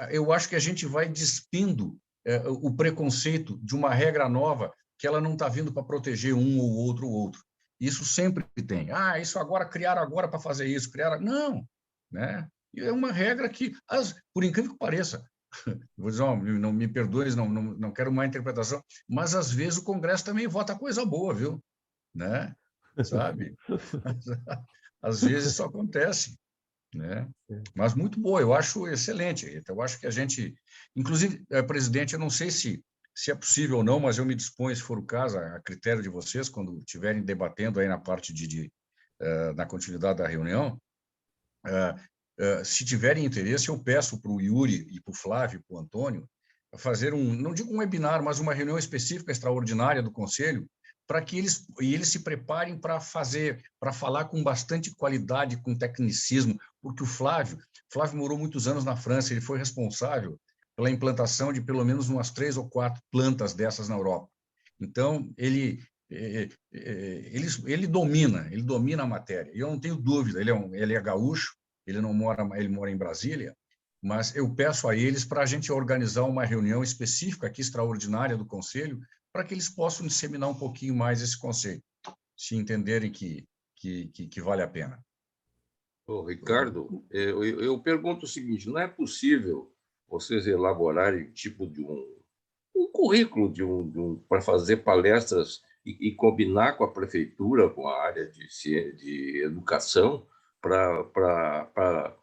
eu acho que a gente vai despindo o preconceito de uma regra nova que ela não está vindo para proteger um ou outro, Isso sempre tem. Isso agora criaram agora para fazer isso, criaram. Não, né? É uma regra que, por incrível que pareça, vou dizer, não me perdoe, não quero má interpretação, mas às vezes o Congresso também vota coisa boa, viu? Né? Sabe? Às vezes isso acontece, né? Mas muito boa, eu acho excelente. Eu acho que a gente, inclusive, presidente, eu não sei se é possível ou não, mas eu me disponho, se for o caso, a critério de vocês, quando estiverem debatendo aí na parte na continuidade da reunião, se tiverem interesse, eu peço para o Yuri e para o Flávio, para o Antônio, fazer não digo um webinar, mas uma reunião específica, extraordinária do Conselho, para que eles se preparem para falar com bastante qualidade, com tecnicismo, porque o Flávio morou muitos anos na França, ele foi responsável pela implantação de pelo menos umas 3 ou 4 plantas dessas na Europa. Então, ele domina a matéria, e eu não tenho dúvida, ele é gaúcho, ele mora em Brasília, mas eu peço a eles para a gente organizar uma reunião específica aqui, extraordinária do Conselho, para que eles possam disseminar um pouquinho mais esse conceito, se entenderem que vale a pena. Ricardo, eu pergunto o seguinte, não é possível vocês elaborarem tipo de um currículo para fazer palestras e combinar com a prefeitura, com a área de educação, para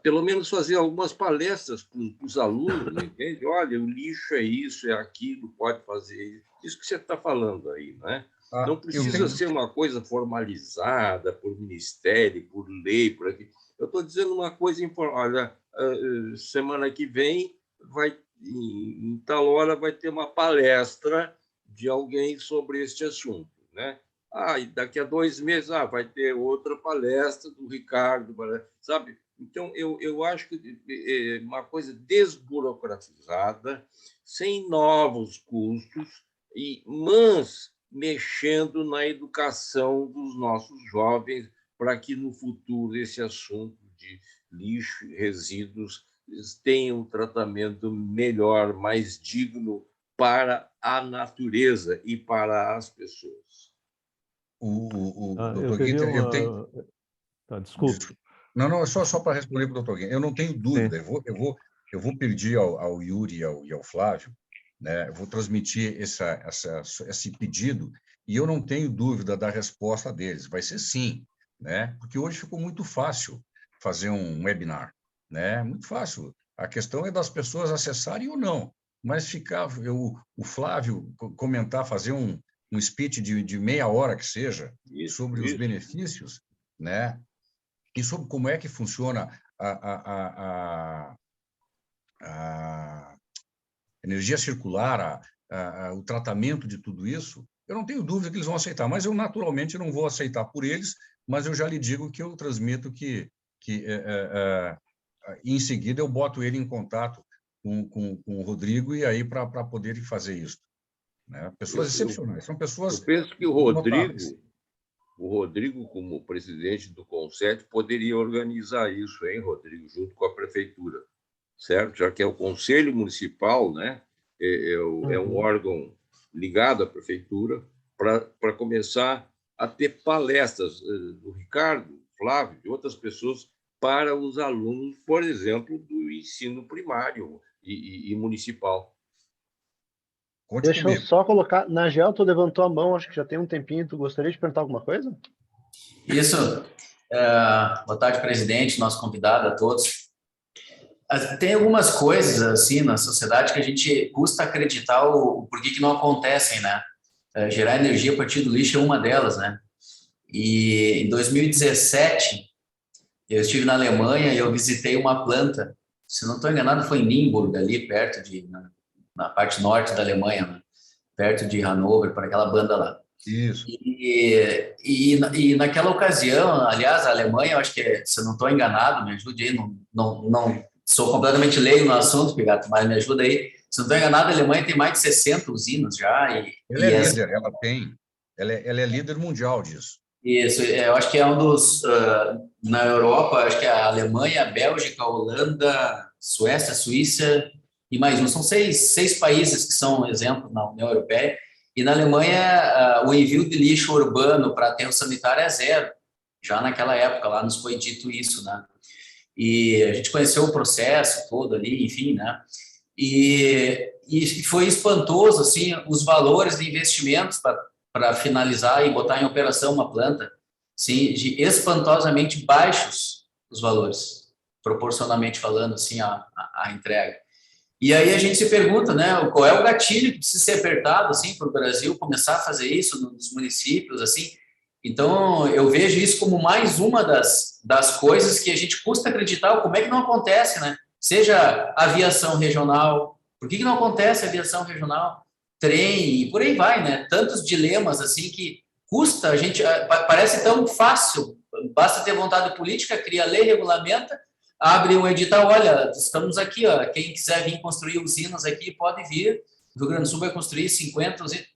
pelo menos fazer algumas palestras para os alunos, entende? Olha, o lixo é isso, é aquilo, pode fazer isso que você está falando aí, né? Não precisa ser uma coisa formalizada por ministério, por lei, por aqui. Eu estou dizendo uma coisa informal. Olha, semana que vem, em tal hora, vai ter uma palestra de alguém sobre este assunto, né? E daqui a 2 meses vai ter outra palestra do Ricardo, sabe? Então, eu acho que é uma coisa desburocratizada, sem novos custos, mas mexendo na educação dos nossos jovens para que, no futuro, esse assunto de lixo e resíduos tenha um tratamento melhor, mais digno para a natureza e para as pessoas. Doutor Guinter, eu tenho... Desculpe. Não, é só para responder para o doutor Guinter. Eu não tenho dúvida, eu vou pedir ao Yuri e ao Flávio, né, eu vou transmitir esse pedido, e eu não tenho dúvida da resposta deles, vai ser sim, né, porque hoje ficou muito fácil fazer um webinar, né, muito fácil. A questão é das pessoas acessarem ou não, mas o Flávio comentar, fazer um speech de meia hora que seja, sobre os benefícios, né, e sobre como é que funciona a energia circular, o tratamento de tudo isso, eu não tenho dúvida que eles vão aceitar, mas eu naturalmente não vou aceitar por eles, mas eu já lhe digo que eu transmito que em seguida eu boto ele em contato com o Rodrigo e aí para poder fazer isso, né? Pessoas excepcionais, são pessoas... Eu penso que o Rodrigo, como presidente do Conselho, poderia organizar isso, hein, Rodrigo, junto com a prefeitura, certo? Já que é o Conselho Municipal, né? É um órgão ligado à prefeitura, para começar a ter palestras do Ricardo, Flávio, de outras pessoas, para os alunos, por exemplo, do ensino primário e municipal. Deixa eu só colocar... Nagel, tu levantou a mão, acho que já tem um tempinho. Tu gostaria de perguntar alguma coisa? Isso. Boa tarde, presidente, nosso convidado, a todos. Tem algumas coisas assim na sociedade que a gente custa acreditar o porquê que não acontecem, né? Gerar energia a partir do lixo é uma delas, né? E em 2017, eu estive na Alemanha e eu visitei uma planta, se não estou enganado, foi em Nymburk, ali perto na parte norte da Alemanha, né? Perto de Hannover, para aquela banda lá. Isso. E naquela ocasião, aliás, a Alemanha, eu acho que, se eu não estou enganado, me ajude aí, não sou completamente leigo no assunto, Pigato, mas me ajuda aí. Se não estou enganado, a Alemanha tem mais de 60 usinas já. Ela é líder, ela é líder mundial disso. Isso, eu acho que é um dos... na Europa, acho que é a Alemanha, a Bélgica, a Holanda, Suécia, Suíça e mais um. São seis países que são exemplos na União Europeia. E na Alemanha, o envio de lixo urbano para aterro sanitário é zero. Já naquela época, lá nos foi dito isso, né? E a gente conheceu o processo todo ali, enfim, né? E foi espantoso, assim, os valores de investimentos para finalizar e botar em operação uma planta, sim, de espantosamente baixos os valores, proporcionalmente falando, assim, a entrega. E aí a gente se pergunta, né, qual é o gatilho que precisa ser apertado, assim, para o Brasil começar a fazer isso nos municípios, assim. Então, eu vejo isso como mais uma das coisas que a gente custa acreditar, como é que não acontece, né? Seja aviação regional, por que não acontece aviação regional? Trem, e por aí vai, né? Tantos dilemas, assim, que custa, a gente, parece tão fácil, basta ter vontade política, cria lei, regulamenta, abre um edital, olha, estamos aqui, ó, quem quiser vir construir usinas aqui, pode vir, o Rio Grande do Sul vai construir 50 usinas.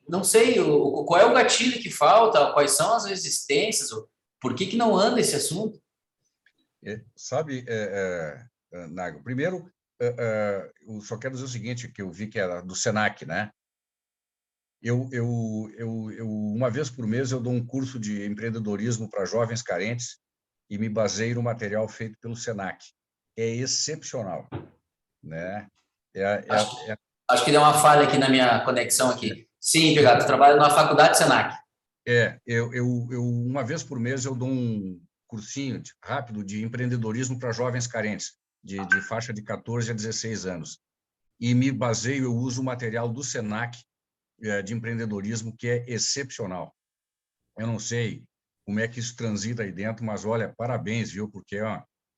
Não sei qual é o gatilho que falta, quais são as resistências, por que não anda esse assunto? Sabe, Nago, primeiro, eu só quero dizer o seguinte, que eu vi que era do Senac, né? Uma vez por mês, eu dou um curso de empreendedorismo para jovens carentes e me baseio no material feito pelo Senac. É excepcional, né? Acho que deu uma falha aqui na minha conexão aqui. Sim, Pegado, tu trabalha na faculdade Senac. Uma vez por mês eu dou um cursinho rápido de empreendedorismo para jovens carentes, de faixa de 14 a 16 anos. E me baseio, eu uso o material do Senac de empreendedorismo, que é excepcional. Eu não sei como é que isso transita aí dentro, mas, olha, parabéns, viu? Porque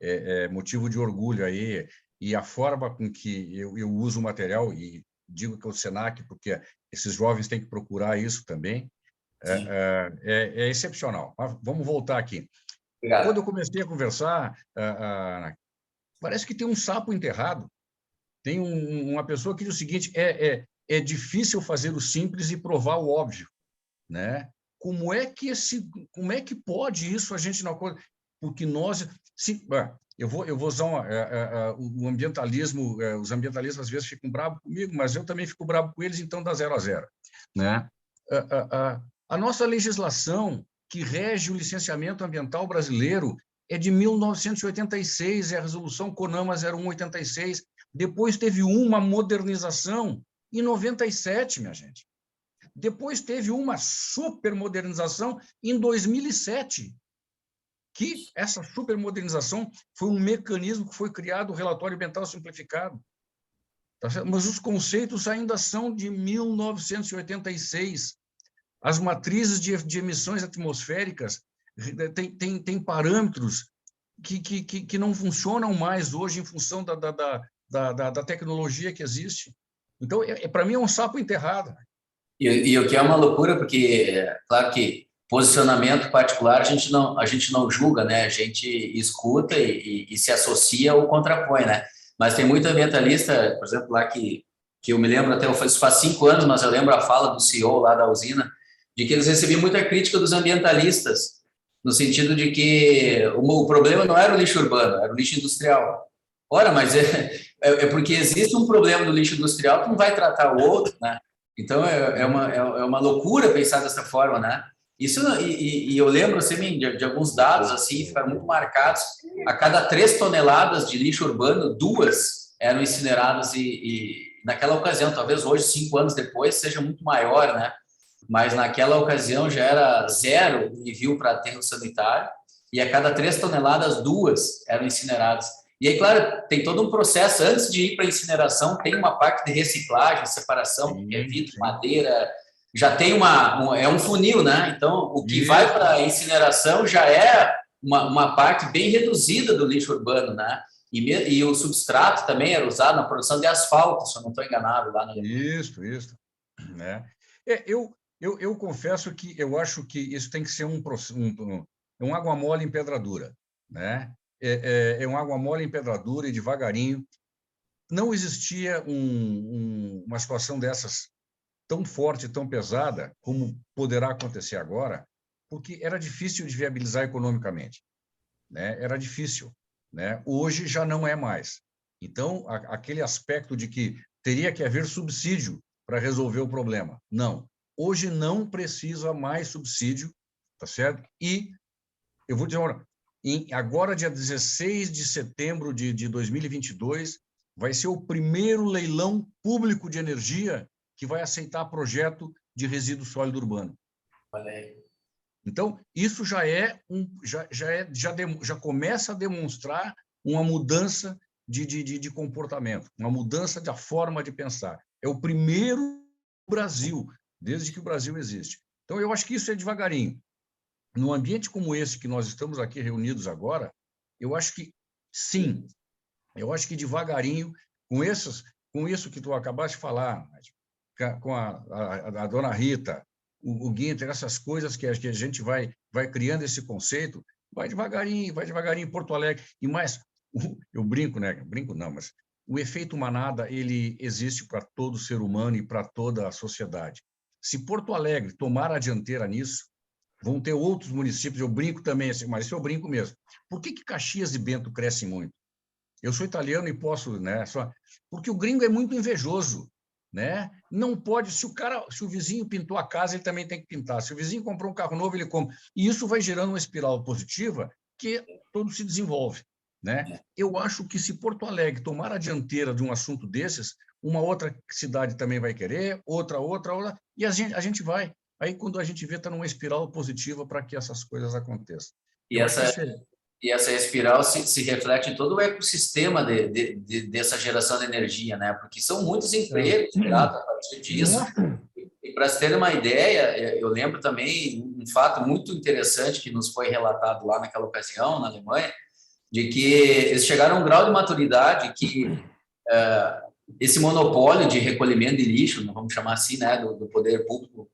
é motivo de orgulho aí. E a forma com que eu uso o material, e digo que é o Senac, porque esses jovens têm que procurar isso também, é excepcional. Mas vamos voltar aqui. Obrigado. Quando eu comecei a conversar, parece que tem um sapo enterrado. Tem uma pessoa que diz o seguinte, é difícil fazer o simples e provar o óbvio, né? Como é que pode isso a gente não... Porque nós... eu vou usar o ambientalismo, os ambientalistas às vezes ficam bravos comigo, mas eu também fico bravo com eles, então dá 0 a 0, né? A nossa legislação que rege o licenciamento ambiental brasileiro é de 1986, é a resolução CONAMA 0186. Depois teve uma modernização em 97, minha gente. Depois teve uma supermodernização em 2007, que essa supermodernização foi um mecanismo que foi criado, o relatório ambiental simplificado. Tá certo? Mas os conceitos ainda são de 1986. As matrizes de emissões atmosféricas têm parâmetros que não funcionam mais hoje em função da tecnologia que existe. Então, para mim, é um sapo enterrado. E o que é uma loucura, porque, claro que posicionamento particular a gente não julga, né? A gente escuta e se associa ou contrapõe, né? Mas tem muito ambientalista, por exemplo, lá que eu me lembro, até faz 5 anos, mas eu lembro a fala do CEO lá da usina, de que eles recebiam muita crítica dos ambientalistas, no sentido de que o problema não era o lixo urbano, era o lixo industrial. Ora, mas é porque existe um problema do lixo industrial que não vai tratar o outro, né? Então, é uma loucura pensar dessa forma, né? Isso, e eu lembro assim, de alguns dados assim, ficaram muito marcados. A cada 3 toneladas de lixo urbano, 2 eram incineradas e naquela ocasião, talvez hoje, 5 anos depois, seja muito maior, né? Mas naquela ocasião já era 0 envio para aterro sanitário e a cada 3 toneladas, 2 eram incineradas. E aí, claro, tem todo um processo, antes de ir para a incineração, tem uma parte de reciclagem, separação, que é vidro, madeira, já tem é um funil, né? Então, o que vai para a incineração já é uma parte bem reduzida do lixo urbano, né? E o substrato também era usado na produção de asfalto, se eu não estou enganado, lá na Alemanha. Isso. Né? Eu confesso que eu acho que isso tem que ser um água mole em pedra dura, né? É um água mole em pedra dura e devagarinho. Não existia uma situação dessas tão forte, tão pesada, como poderá acontecer agora, porque era difícil de viabilizar economicamente, né? Era difícil, né? Hoje já não é mais. Então, aquele aspecto de que teria que haver subsídio para resolver o problema. Não. Hoje não precisa mais subsídio, tá certo? E eu vou dizer agora, dia 16 de setembro de 2022, vai ser o primeiro leilão público de energia que vai aceitar projeto de resíduo sólido urbano. Olha aí. Então, isso já começa a demonstrar uma mudança de comportamento, uma mudança da forma de pensar. É o primeiro Brasil, desde que o Brasil existe. Então, eu acho que isso é devagarinho. Num ambiente como esse que nós estamos aqui reunidos agora, eu acho que sim, eu acho que devagarinho, com isso que tu acabaste de falar, com a dona Rita, o Guinter, essas coisas que a gente vai criando esse conceito, vai devagarinho em Porto Alegre. E mais, eu brinco, né? Brinco não, mas o efeito manada, ele existe para todo ser humano e para toda a sociedade. Se Porto Alegre tomar a dianteira nisso, vão ter outros municípios, eu brinco também, assim, mas isso eu brinco mesmo. Por que Caxias e Bento crescem muito? Eu sou italiano e posso, né? Porque o gringo é muito invejoso, né? Não pode, se o vizinho pintou a casa, ele também tem que pintar. Se o vizinho comprou um carro novo, ele compra. E isso vai gerando uma espiral positiva que todo se desenvolve, né? Eu acho que se Porto Alegre tomar a dianteira de um assunto desses, uma outra cidade também vai querer, outra, e a gente vai. Aí, quando a gente vê, está numa espiral positiva para que essas coisas aconteçam. E essa espiral se reflete em todo o ecossistema dessa geração de energia, né? Porque são muitos empregos gerados a partir disso. E para se ter uma ideia, eu lembro também um fato muito interessante que nos foi relatado lá naquela ocasião, na Alemanha, de que eles chegaram a um grau de maturidade que esse monopólio de recolhimento de lixo, vamos chamar assim, né, do poder público,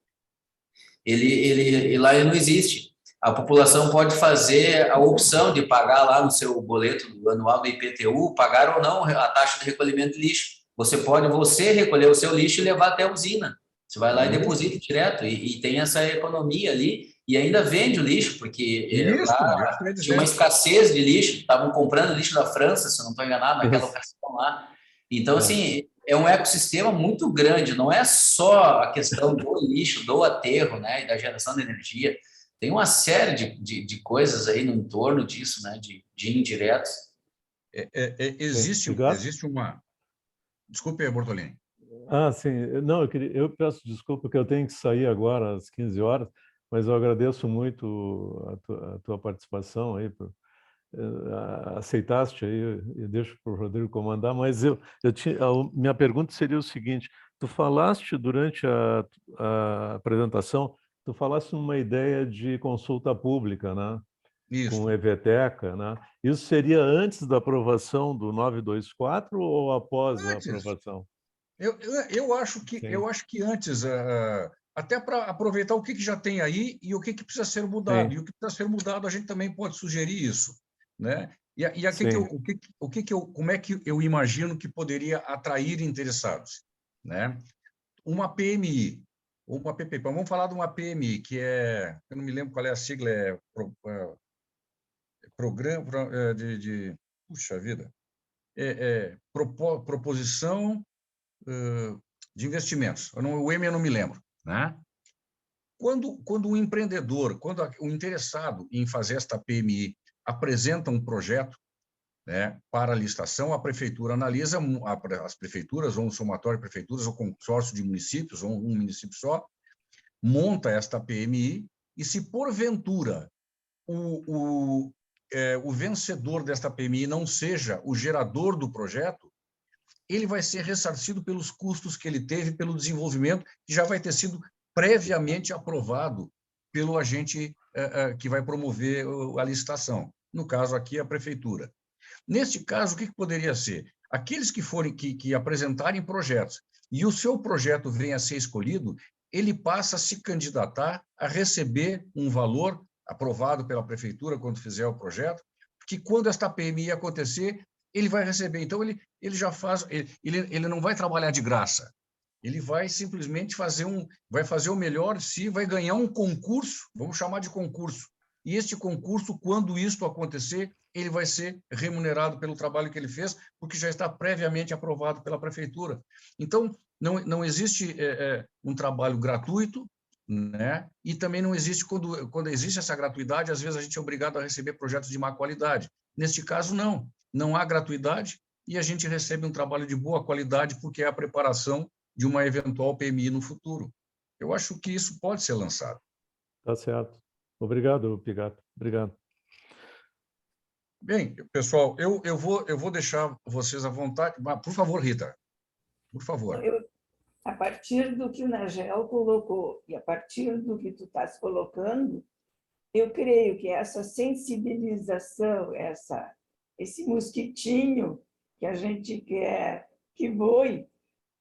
lá ele não existe. A população pode fazer a opção de pagar lá no seu boleto anual do IPTU, pagar ou não a taxa de recolhimento de lixo. Você pode recolher o seu lixo e levar até a usina. Você vai lá e deposita direto. E tem essa economia ali. E ainda vende o lixo, porque lá tinha uma escassez de lixo. Estavam comprando lixo da França, se eu não estou enganado, naquela ocasião lá. Então, assim, é um ecossistema muito grande. Não é só a questão do lixo, do aterro, né, e da geração de energia. Tem uma série de coisas aí no entorno disso, né? De indiretos. Existe uma... Desculpe, Bortolini. Sim. Não, eu peço desculpa porque eu tenho que sair agora às 15 horas, mas eu agradeço muito a tua participação aí. Aceitaste aí, eu deixo para o Rodrigo comandar, mas minha pergunta seria o seguinte: tu falaste durante a apresentação, tu falaste numa ideia de consulta pública, né? Isso. Com EVTECA, né? Isso seria antes da aprovação do 924 ou após a aprovação? Eu acho que antes, até para aproveitar o que já tem aí e o que precisa ser mudado. Sim. E o que precisa ser mudado, a gente também pode sugerir isso, né? Como é que eu imagino que poderia atrair interessados, né? Uma PMI, ou uma PPP. Vamos falar de uma PMI, que eu não me lembro qual é a sigla, programa de puxa vida, proposição de investimentos. O M eu não me lembro, né? Quando o empreendedor, quando o interessado em fazer esta PMI apresenta um projeto, né, para licitação, a prefeitura analisa, as prefeituras, ou um somatório de prefeituras, ou consórcio de municípios, ou um município só, monta esta PMI, e se porventura o vencedor desta PMI não seja o gerador do projeto, ele vai ser ressarcido pelos custos que ele teve, pelo desenvolvimento, que já vai ter sido previamente aprovado pelo agente que vai promover a licitação. No caso aqui, a prefeitura. Neste caso, o que poderia ser? Aqueles que apresentarem projetos e o seu projeto venha a ser escolhido, ele passa a se candidatar a receber um valor aprovado pela prefeitura quando fizer o projeto, que quando esta PMI acontecer, ele vai receber. Então, ele já faz, ele não vai trabalhar de graça. Ele vai simplesmente fazer o melhor, se vai ganhar um concurso, vamos chamar de concurso, e este concurso, quando isto acontecer, ele vai ser remunerado pelo trabalho que ele fez, porque já está previamente aprovado pela prefeitura. Então, não existe um trabalho gratuito, né? E também não existe, quando existe essa gratuidade, às vezes a gente é obrigado a receber projetos de má qualidade. Neste caso, não há gratuidade e a gente recebe um trabalho de boa qualidade, porque é a preparação de uma eventual PMI no futuro. Eu acho que isso pode ser lançado. Tá certo. Obrigado, Pigato. Obrigado. Bem, pessoal, eu vou deixar vocês à vontade. Mas, por favor, Rita, por favor. A partir do que o Nagel colocou e a partir do que tu estás colocando, eu creio que essa sensibilização, esse mosquitinho que a gente quer que voe,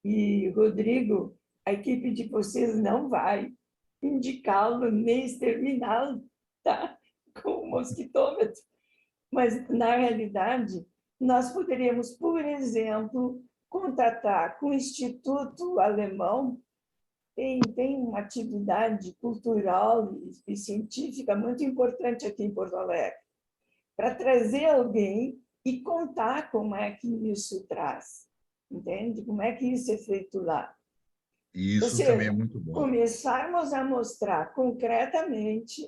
e, Rodrigo, a equipe de vocês não vai indicá-lo nem exterminá-lo, tá? Com o mosquitômetro. Mas, na realidade, nós poderíamos, por exemplo, contatar com o Instituto Alemão, tem uma atividade cultural e científica muito importante aqui em Porto Alegre, para trazer alguém e contar como é que isso traz, entende? Como é que isso é feito lá. Isso Ou seja, também é muito bom. começarmos a mostrar concretamente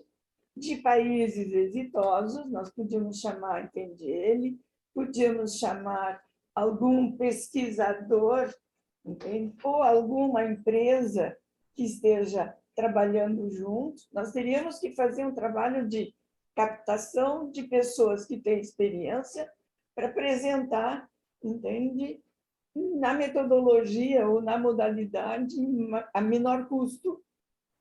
de países exitosos, nós podíamos chamar, entende ele, podíamos chamar algum pesquisador, entende? Ou alguma empresa que esteja trabalhando junto. Nós teríamos que fazer um trabalho de captação de pessoas que têm experiência para apresentar, entende? Na metodologia ou na modalidade a menor custo,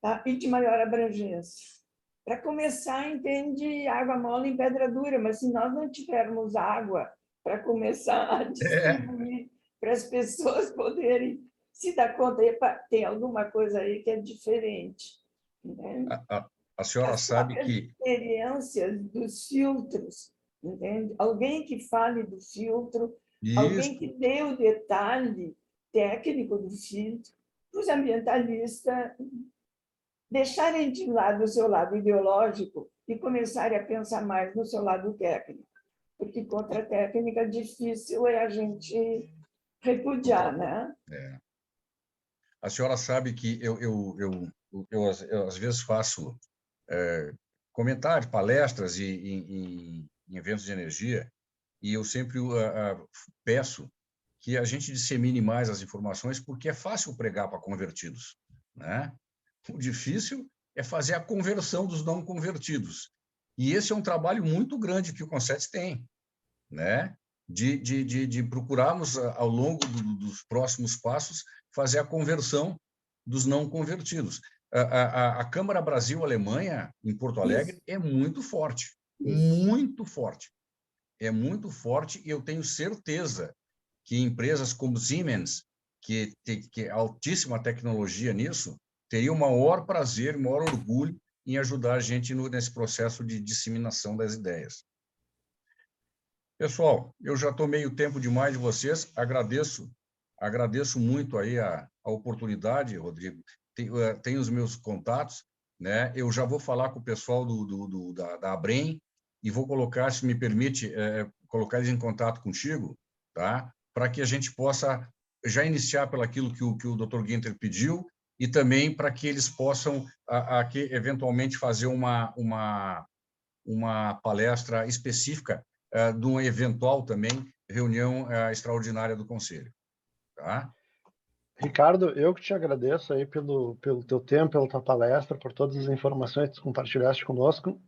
tá? E de maior abrangência. Para começar, entende, água mole em pedra dura, mas se nós não tivermos água para começar a distribuir para as pessoas poderem se dar conta, epa, tem alguma coisa aí que é diferente. Entende? A senhora as sabe que... experiências dos filtros, entende? Alguém que fale do filtro, Isso. Alguém que dê o detalhe técnico do filtro, para os ambientalistas deixarem de lado o seu lado ideológico e começarem a pensar mais no seu lado técnico. Porque contra a técnica difícil é a gente repudiar, né? É. A senhora sabe que eu às vezes faço comentários, palestras em eventos de energia, e eu sempre peço que a gente dissemine mais as informações, porque é fácil pregar para convertidos, né? O difícil é fazer a conversão dos não convertidos. E esse é um trabalho muito grande que o Conset tem, né? De procurarmos, ao longo dos próximos passos, fazer a conversão dos não convertidos. A Câmara Brasil-Alemanha, em Porto Alegre, é muito forte, muito forte. É muito forte, e eu tenho certeza que empresas como Siemens, que é altíssima tecnologia nisso, teriam o maior prazer, o maior orgulho em ajudar a gente nesse processo de disseminação das ideias. Pessoal, eu já tomei o tempo demais de vocês, agradeço muito aí a oportunidade, Rodrigo. Tem os meus contatos, né? Eu já vou falar com o pessoal da Abrem e vou colocar, se me permite, colocar eles em contato contigo, tá? Para que a gente possa já iniciar pelo aquilo que o Dr. Ginter pediu, e também para que eles possam aqui, eventualmente, fazer uma palestra específica de uma eventual também reunião extraordinária do Conselho. Tá? Ricardo, eu que te agradeço aí pelo teu tempo, pela tua palestra, por todas as informações que tu compartilhaste conosco.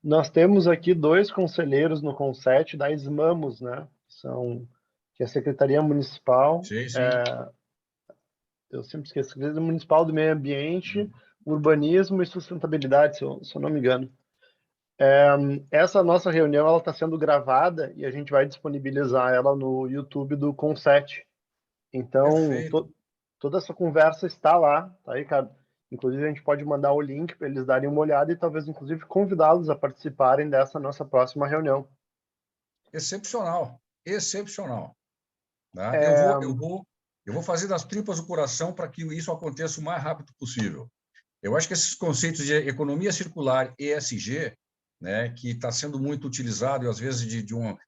Nós temos aqui 2 conselheiros no Conset da SMAMUS, né? Que é a Secretaria Municipal. Sim, sim. Eu sempre esqueço, Secretaria Municipal do Meio Ambiente, Urbanismo e Sustentabilidade, se eu não me engano. Essa nossa reunião está sendo gravada e a gente vai disponibilizar ela no YouTube do Conset. Então, toda essa conversa está lá, tá, Ricardo? Inclusive, a gente pode mandar o link para eles darem uma olhada e talvez, inclusive, convidá-los a participarem dessa nossa próxima reunião. Excepcional, excepcional. Tá? Eu vou fazer das tripas do coração para que isso aconteça o mais rápido possível. Eu acho que esses conceitos de economia circular, ESG, né, que está sendo muito utilizado e às vezes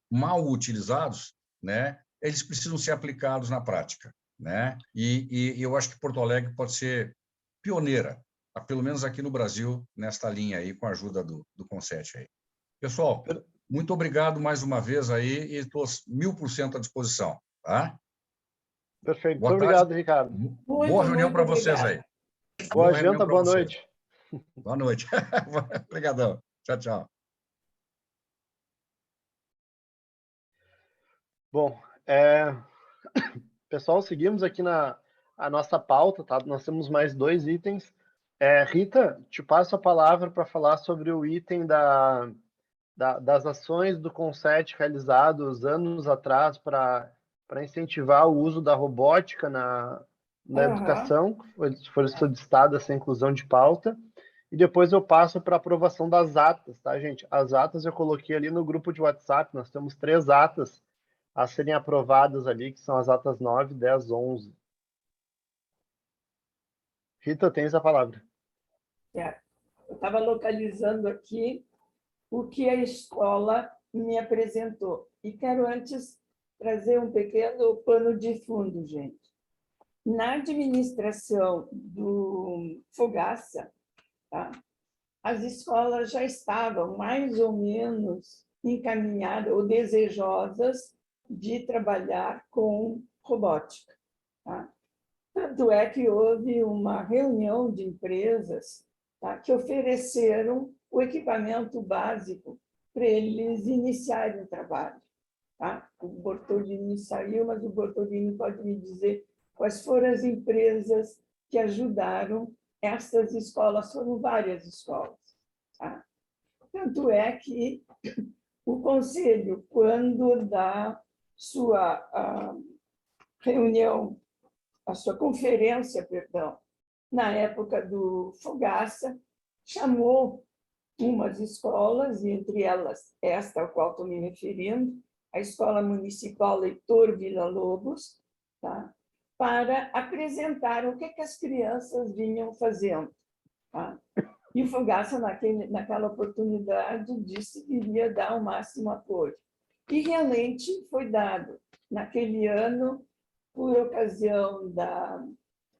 mal utilizados, né, eles precisam ser aplicados na prática, né? E eu acho que Porto Alegre pode ser pioneira, pelo menos aqui no Brasil, nesta linha aí, com a ajuda do Conset aí. Pessoal, muito obrigado mais uma vez aí e estou 1000% à disposição, tá? Perfeito. Boa Muito tarde. obrigado, Ricardo. Boa reunião para vocês aí. Boa reunião janta, pra boa vocês. noite. Boa noite. Obrigadão. Tchau, tchau. Bom, pessoal, seguimos aqui a nossa pauta, tá? Nós temos mais 2 itens. Rita, te passo a palavra para falar sobre o item das ações do Conset realizados anos atrás para incentivar o uso da robótica na educação, que foi solicitada essa inclusão de pauta. E depois eu passo para aprovação das atas, tá, gente? As atas eu coloquei ali no grupo de WhatsApp, nós temos 3 atas a serem aprovadas ali, que são as atas 9, 10, 11. Rita, tens a palavra. Eu estava localizando aqui o que a escola me apresentou. E quero antes trazer um pequeno pano de fundo, gente. Na administração do Fogaça, tá? As escolas já estavam mais ou menos encaminhadas ou desejosas de trabalhar com robótica. Tá? Tanto é que houve uma reunião de empresas, tá, que ofereceram o equipamento básico para eles iniciarem o trabalho. Tá? O Bortolini saiu, mas o Bortolini pode me dizer quais foram as empresas que ajudaram essas escolas. Foram várias escolas. Tá? Tanto é que o Conselho, quando da sua reunião, a sua conferência, perdão, na época do Fogaça, chamou umas escolas, e entre elas esta a qual estou me referindo, a Escola Municipal Heitor Villa-Lobos, tá? Para apresentar o que as crianças vinham fazendo. Tá? E o Fogaça, naquela oportunidade, disse que iria dar o máximo apoio. E realmente foi dado. Naquele ano, por ocasião da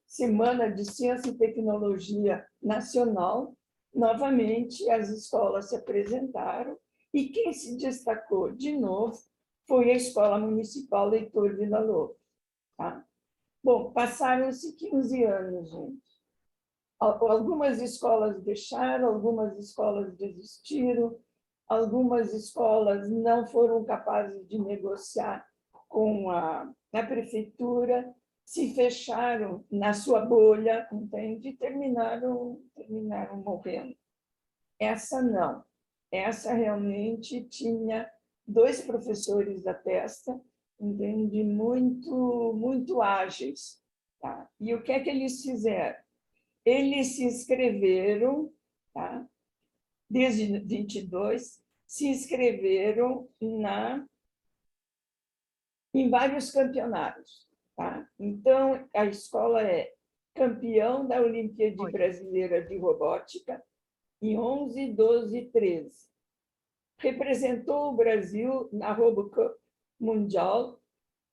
Semana de Ciência e Tecnologia Nacional, novamente as escolas se apresentaram e quem se destacou de novo foi a Escola Municipal Heitor Villa-Lobos. Tá? Bom, passaram-se 15 anos, gente. Algumas escolas deixaram, algumas escolas desistiram, algumas escolas não foram capazes de negociar com a prefeitura, se fecharam na sua bolha, entende? E terminaram morrendo. Essa não. Essa realmente tinha 2 professores da testa, entende? Muito ágeis. Tá? E o que é que eles fizeram? Eles se inscreveram, tá? Desde 22, se inscreveram em vários campeonatos. Tá? Então, a escola é campeão da Olimpíada Brasileira de Robótica em 11, 12 e 13. Representou o Brasil na RoboCup Mundial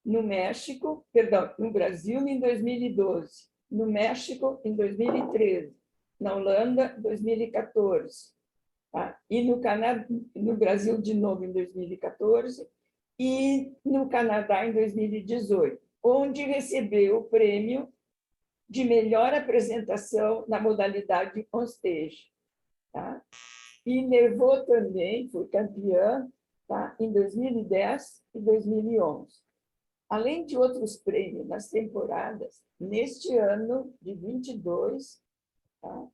no México, perdão, no Brasil em 2012, no México em 2013, na Holanda 2014, tá? E no Brasil de novo em 2014 e no Canadá em 2018, onde recebeu o prêmio de melhor apresentação na modalidade on stage. Tá? E levou também, foi campeã, tá? Em 2010 e 2011. Além de outros prêmios nas temporadas, neste ano de 22, tá?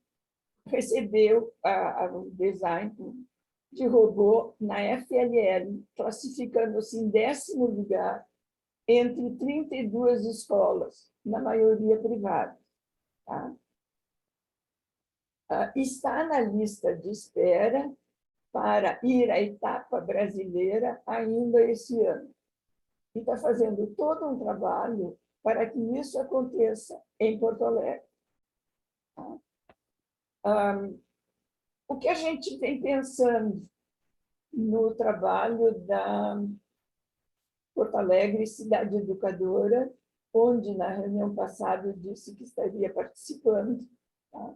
Recebeu o design de robô na FLL, classificando-se em 10º lugar entre 32 escolas, na maioria privada. Tá? Está na lista de espera para ir à etapa brasileira ainda esse ano. E está fazendo todo um trabalho para que isso aconteça em Porto Alegre. Tá? O que a gente vem pensando no trabalho da Porto Alegre Cidade Educadora, onde, na reunião passada, eu disse que estaria participando. Tá?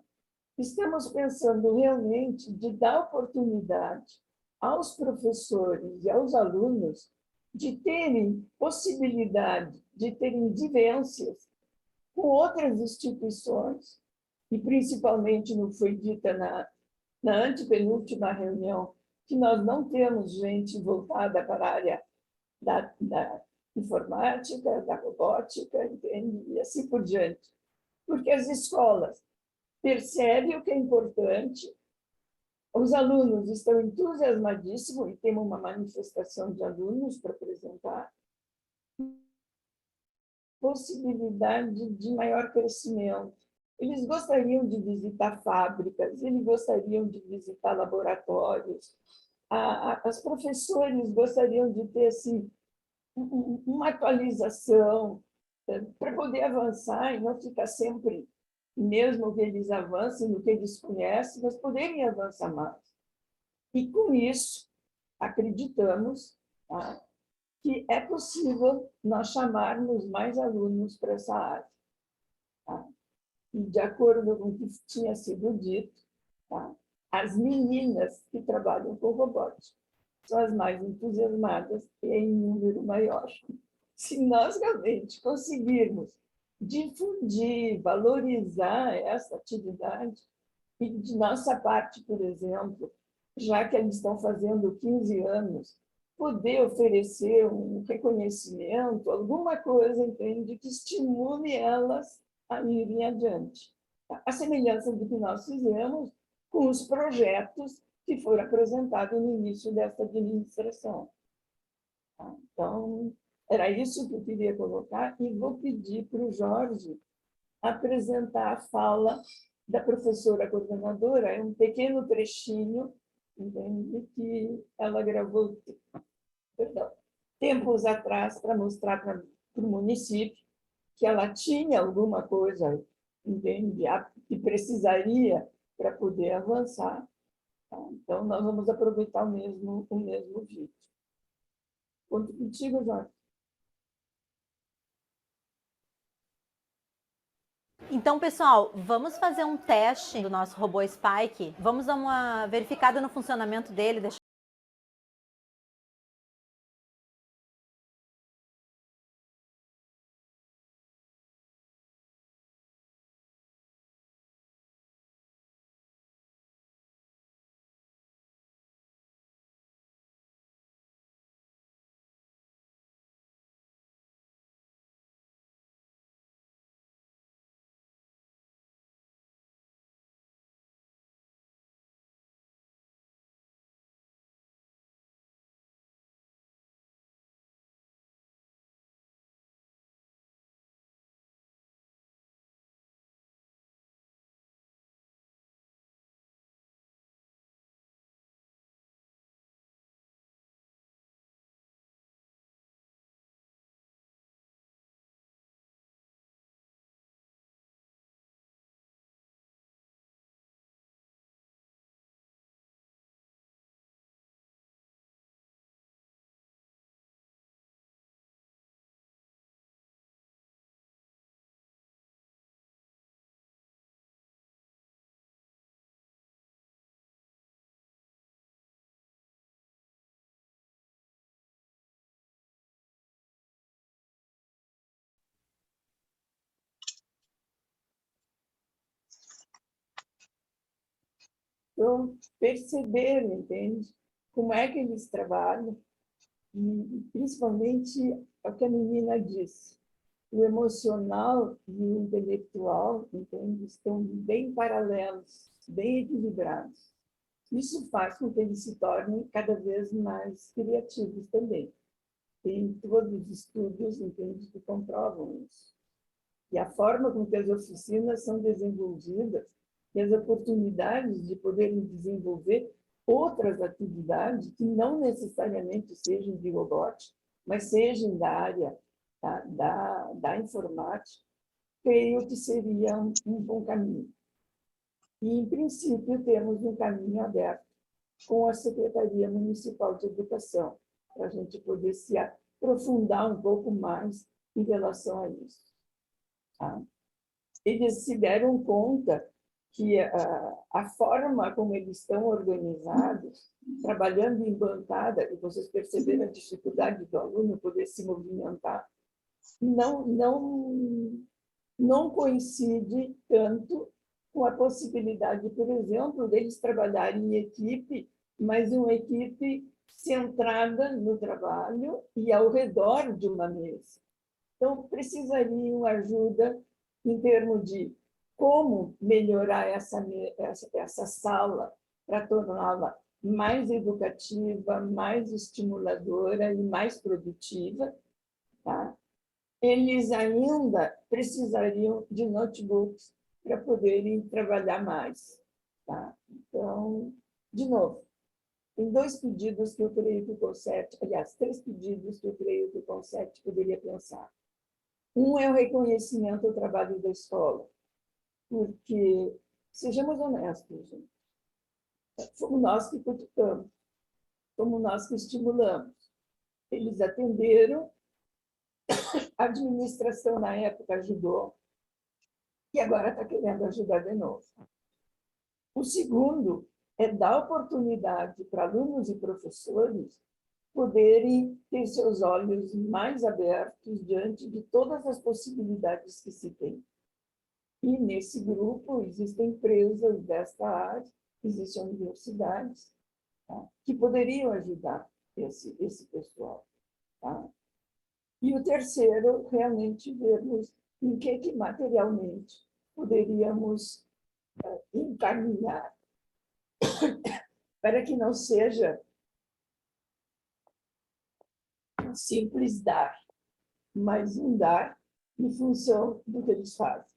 Estamos pensando realmente de dar oportunidade aos professores e aos alunos de terem possibilidade de terem vivências com outras instituições, e principalmente, não foi dita na antepenúltima reunião, que nós não temos gente voltada para a área da informática, da robótica, entende? E assim por diante. Porque as escolas percebem o que é importante, os alunos estão entusiasmadíssimos, e temos uma manifestação de alunos para apresentar, possibilidade de maior crescimento. Eles gostariam de visitar fábricas, eles gostariam de visitar laboratórios, as professores gostariam de ter assim, uma atualização para poder avançar e não ficar sempre, mesmo que eles avancem no que eles conhecem, mas poderem avançar mais. E, com isso, acreditamos, tá, que é possível nós chamarmos mais alunos para essa área. Tá? E, de acordo com o que tinha sido dito, tá, as meninas que trabalham com robótica são as mais entusiasmadas e em número maior. Se nós realmente conseguirmos difundir, valorizar essa atividade, e de nossa parte, por exemplo, já que eles estão fazendo 15 anos, poder oferecer um reconhecimento, alguma coisa, entende, que estimule elas a irem adiante. A semelhança do que nós fizemos com os projetos que foram apresentados no início desta administração. Então, era isso que eu queria colocar, e vou pedir para o Jorge apresentar a fala da professora coordenadora, é um pequeno trechinho, entende, que ela gravou tempos atrás para mostrar para o município que ela tinha alguma coisa, entende, que precisaria para poder avançar. Tá? Então, nós vamos aproveitar o mesmo vídeo. Conto contigo, Jorge. Então, pessoal, vamos fazer um teste do nosso robô Spike. Vamos dar uma verificada no funcionamento dele. Então, perceber, entende, como é que eles trabalham, e principalmente o que a menina disse, o emocional e o intelectual, entende, estão bem paralelos, bem equilibrados. Isso faz com que eles se tornem cada vez mais criativos também. Tem todos os estudos, entende, que comprovam isso. E a forma com que as oficinas são desenvolvidas e as oportunidades de poderem desenvolver outras atividades que não necessariamente sejam de robótica, mas sejam da área da informática, creio que seria um bom caminho. E, em princípio, temos um caminho aberto com a Secretaria Municipal de Educação, para a gente poder se aprofundar um pouco mais em relação a isso. Tá? Eles se deram conta que a forma como eles estão organizados, trabalhando em bancada, e vocês perceberam a dificuldade do aluno poder se movimentar, não coincide tanto com a possibilidade, por exemplo, deles trabalharem em equipe, mas uma equipe centrada no trabalho e ao redor de uma mesa. Então, precisariam ajuda em termos de como melhorar essa sala para torná-la mais educativa, mais estimuladora e mais produtiva. Tá? Eles ainda precisariam de notebooks para poderem trabalhar mais. Tá? Então, de novo, tem 2 pedidos que eu creio que o CONCET, aliás, 3 pedidos que eu creio que o CONCET poderia pensar. Um é o reconhecimento do trabalho da escola, porque, sejamos honestos, gente, fomos nós que cutucamos, fomos nós que estimulamos. Eles atenderam, a administração na época ajudou, e agora está querendo ajudar de novo. O segundo é dar oportunidade para alunos e professores poderem ter seus olhos mais abertos diante de todas as possibilidades que se tem. E nesse grupo existem empresas desta área, existem universidades, tá? Que poderiam ajudar esse pessoal. Tá? E o terceiro, realmente vermos em que materialmente poderíamos encaminhar para que não seja um simples dar, mas um dar em função do que eles fazem,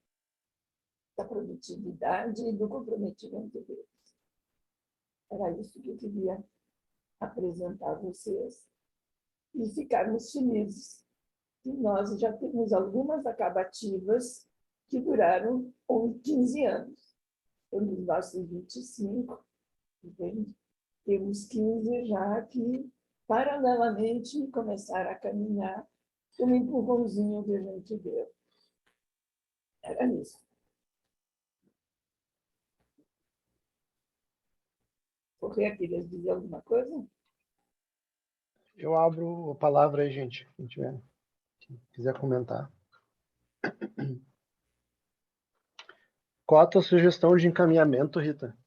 da produtividade e do comprometimento deles. Era isso que eu queria apresentar a vocês e ficarmos felizes. E nós já temos algumas acabativas que duraram 15 anos. Temos nossos 25, entende? Temos 15 já que, paralelamente, começaram a caminhar um empurrãozinho que a gente deu. Era isso. Correia, queria dizer alguma coisa? Eu abro a palavra aí, gente, quem quiser comentar. Qual a tua sugestão de encaminhamento, Rita?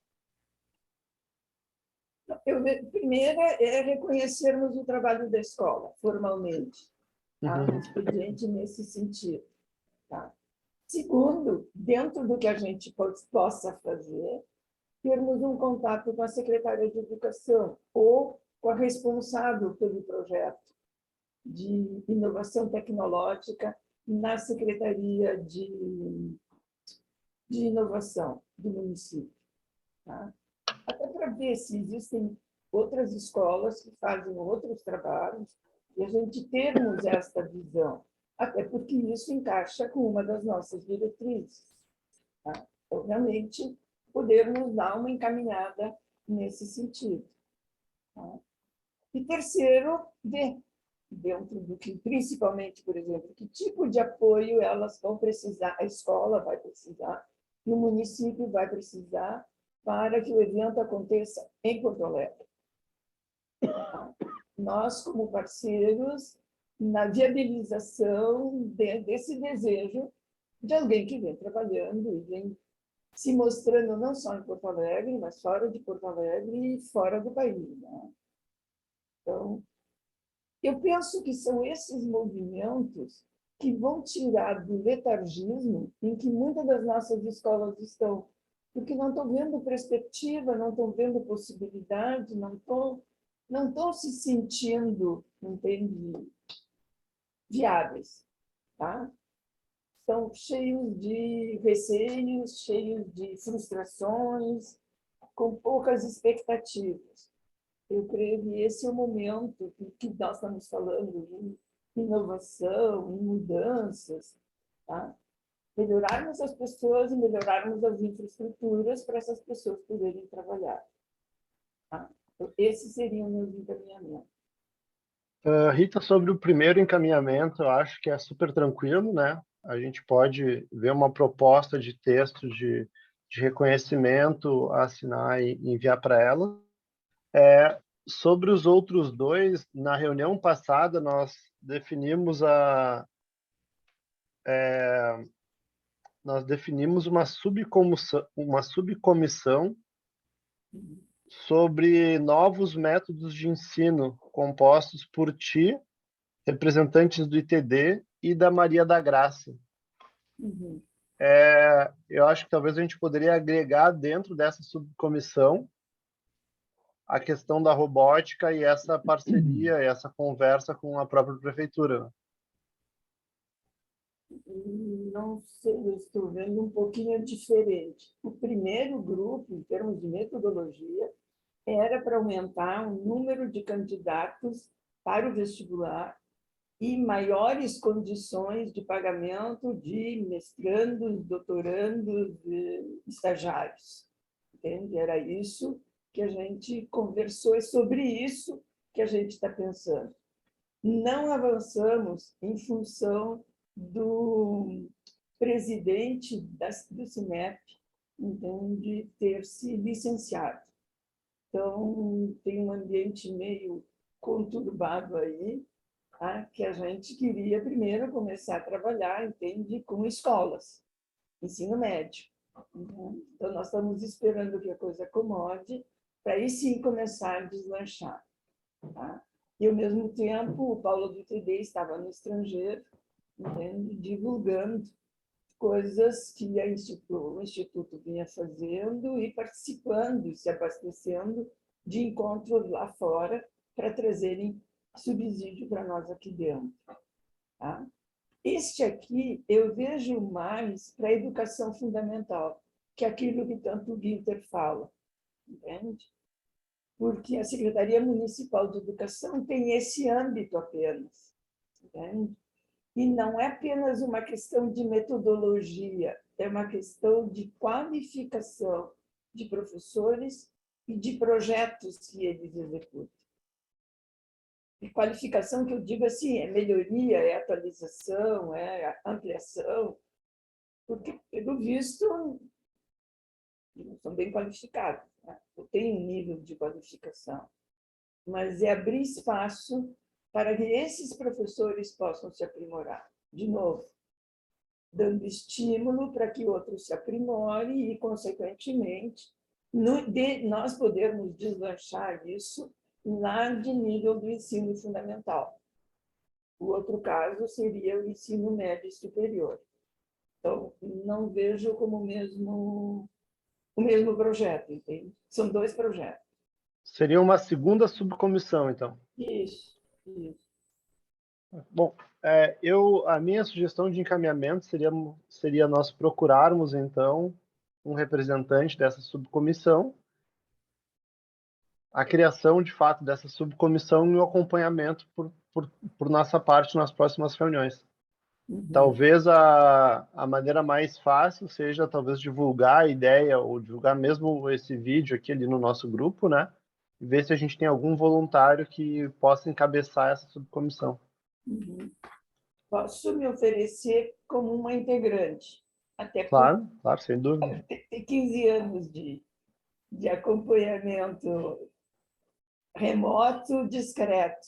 Primeira é reconhecermos o trabalho da escola, formalmente. Tá? Um expediente nesse sentido. Tá? Segundo, dentro do que a gente possa fazer, termos um contato com a secretária de Educação ou com a responsável pelo projeto de inovação tecnológica na Secretaria de Inovação do município. Tá? Até para ver se existem outras escolas que fazem outros trabalhos e a gente termos esta visão, até porque isso encaixa com uma das nossas diretrizes. Tá? Então, realmente, podermos dar uma encaminhada nesse sentido. Tá? E terceiro, ver dentro do que, principalmente, por exemplo, que tipo de apoio elas vão precisar, a escola vai precisar, e o município vai precisar para que o evento aconteça em Porto Alegre. Nós, como parceiros, na viabilização desse desejo de alguém que vem trabalhando e vem se mostrando não só em Porto Alegre, mas fora de Porto Alegre e fora do país. Né? Então, eu penso que são esses movimentos que vão tirar do letargismo em que muitas das nossas escolas estão, porque não estão vendo perspectiva, não estão vendo possibilidade, não estão se sentindo, entende, viáveis. Tá? Estão cheios de receios, cheios de frustrações, com poucas expectativas. Eu creio que esse é o momento que nós estamos falando de inovação, em mudanças, tá? melhorarmos as pessoas e melhorarmos as infraestruturas para essas pessoas poderem trabalhar. Tá? Então, esses seriam meus encaminhamentos. Rita, sobre o primeiro encaminhamento, eu acho que é super tranquilo, né? A gente pode ver uma proposta de texto de reconhecimento, assinar e enviar para ela. Sobre os outros dois, na reunião passada, nós definimos uma subcomissão sobre novos métodos de ensino compostos por ti, representantes do ITD e da Maria da Graça. Uhum. Eu acho que talvez a gente poderia agregar dentro dessa subcomissão a questão da robótica e essa parceria, essa conversa com a própria prefeitura. Não sei, eu estou vendo um pouquinho diferente. O primeiro grupo, em termos de metodologia, era para aumentar o número de candidatos para o vestibular e maiores condições de pagamento de mestrandos, doutorandos, estagiários. Entende? Era isso que a gente conversou, é sobre isso que a gente está pensando. Não avançamos em função do presidente do SINEP, entende, ter se licenciado. Então, tem um ambiente meio conturbado aí, tá? Que a gente queria primeiro começar a trabalhar, entende, com escolas, ensino médio. Então, nós estamos esperando que a coisa acomode, para aí sim começar a deslanchar. Tá? E, ao mesmo tempo, o Paulo do ITD estava no estrangeiro, entende, divulgando coisas que o Instituto vinha fazendo e participando, se abastecendo de encontros lá fora para trazerem subsídio para nós aqui dentro. Tá? Este aqui eu vejo mais para a educação fundamental, que é aquilo que tanto o Guinter fala, entende? Porque a Secretaria Municipal de Educação tem esse âmbito apenas, entende? E não é apenas uma questão de metodologia, é uma questão de qualificação de professores e de projetos que eles executam. E qualificação que eu digo assim, é melhoria, é atualização, é ampliação, porque, pelo visto, não são bem qualificados, né? Eu tenho um nível de qualificação, mas é abrir espaço para que esses professores possam se aprimorar. De novo, dando estímulo para que outros se aprimorem e, consequentemente, nós podermos deslanchar isso lá de nível do ensino fundamental. O outro caso seria o ensino médio e superior. Então, não vejo como o mesmo projeto, entende? São dois projetos. Seria uma segunda subcomissão, então. Isso. Bom, a minha sugestão de encaminhamento seria nós procurarmos, então, um representante dessa subcomissão, a criação, de fato, dessa subcomissão e o acompanhamento por nossa parte nas próximas reuniões. Talvez a maneira mais fácil seja, talvez, divulgar a ideia ou divulgar mesmo esse vídeo aqui ali no nosso grupo, né? E ver se a gente tem algum voluntário que possa encabeçar essa subcomissão. Posso me oferecer como uma integrante, até Claro, sem dúvida. ter 15 anos de acompanhamento remoto, discreto.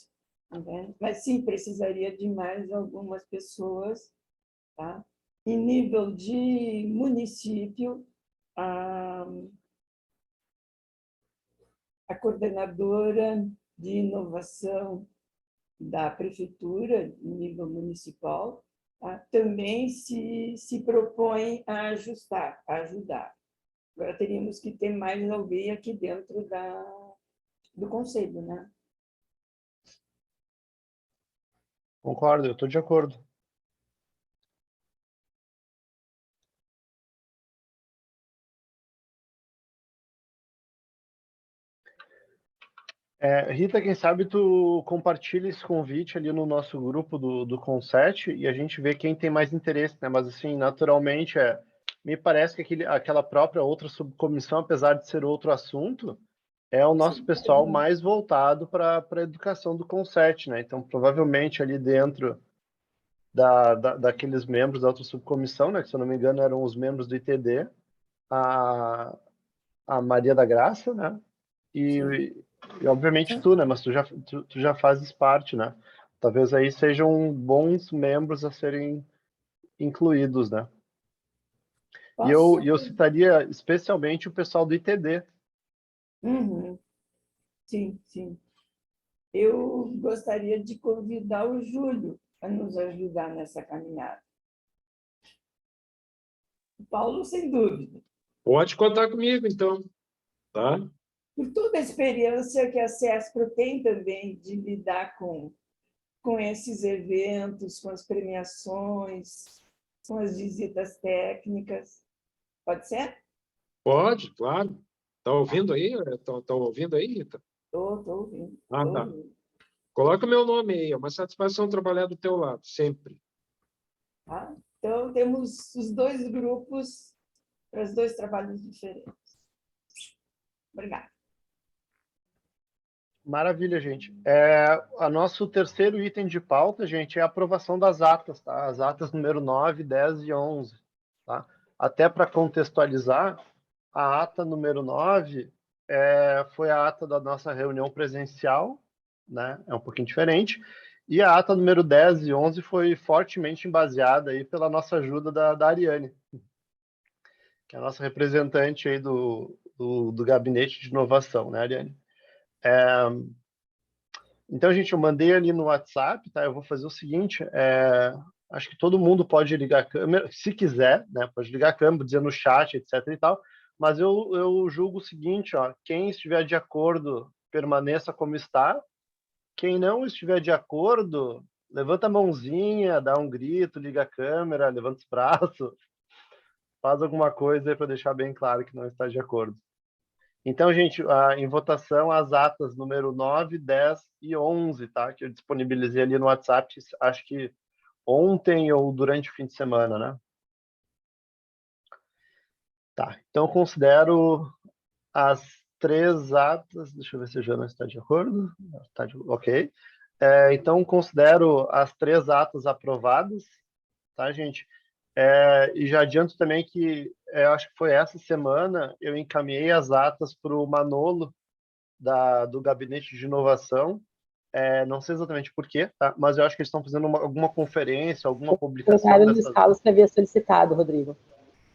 Né? Mas sim, precisaria de mais algumas pessoas. Tá? Em nível de município, a coordenadora de inovação da prefeitura, em nível municipal, tá? Também se propõe a ajudar. Agora teríamos que ter mais alguém aqui dentro do conselho, né? Concordo, eu estou de acordo. Rita, quem sabe tu compartilha esse convite ali no nosso grupo do Conset e a gente vê quem tem mais interesse, né? Mas, assim, naturalmente, me parece que aquela própria outra subcomissão, apesar de ser outro assunto, é o nosso pessoal mais voltado para a educação do Conset, né? Então, provavelmente, ali dentro daqueles membros da outra subcomissão, né? Que, se eu não me engano, eram os membros do ITD, a Maria da Graça, né? E obviamente tu, né? Mas tu já fazes parte, né? Talvez aí sejam bons membros a serem incluídos, né? E eu citaria especialmente o pessoal do ITD. Uhum. Sim, sim. Eu gostaria de convidar o Júlio a nos ajudar nessa caminhada. O Paulo, sem dúvida. Pode contar comigo, então, tá? Por toda a experiência que a CESPRO tem também de lidar com esses eventos, com as premiações, com as visitas técnicas. Pode ser? Pode, claro. Tá ouvindo aí? Estão ouvindo aí, Rita? Estou ouvindo. Ah, tá. Coloca meu nome aí, é uma satisfação trabalhar do teu lado, sempre. Tá? Então, temos os dois grupos para os dois trabalhos diferentes. Obrigada. Maravilha, gente. O nosso terceiro item de pauta, gente, é a aprovação das atas, tá? As atas número 9, 10 e 11, tá? Até para contextualizar, a ata número 9 foi a ata da nossa reunião presencial, né? É um pouquinho diferente. E a ata número 10 e 11 foi fortemente embaseada aí pela nossa ajuda da Ariane, que é a nossa representante aí do Gabinete de Inovação, né, Ariane? Então, gente, eu mandei ali no WhatsApp, tá? Eu vou fazer o seguinte, acho que todo mundo pode ligar a câmera, se quiser, né? Pode ligar a câmera, dizer no chat, etc e tal, mas eu julgo o seguinte, ó, quem estiver de acordo, permaneça como está, quem não estiver de acordo, levanta a mãozinha, dá um grito, liga a câmera, levanta os braços, faz alguma coisa aí para deixar bem claro que não está de acordo. Então, gente, em votação, as atas número 9, 10 e 11, tá? Que eu disponibilizei ali no WhatsApp, acho que ontem ou durante o fim de semana, né? Tá, então considero as 3 atas... Deixa eu ver se a Jana está de acordo. Ok. Então, considero as 3 atas aprovadas, tá, gente? E já adianto também que acho que foi essa semana eu encaminhei as atas para o Manolo do Gabinete de Inovação. Não sei exatamente por quê, tá? Mas eu acho que eles estão fazendo alguma conferência, alguma publicação dessas... Carlos que havia solicitado, Rodrigo.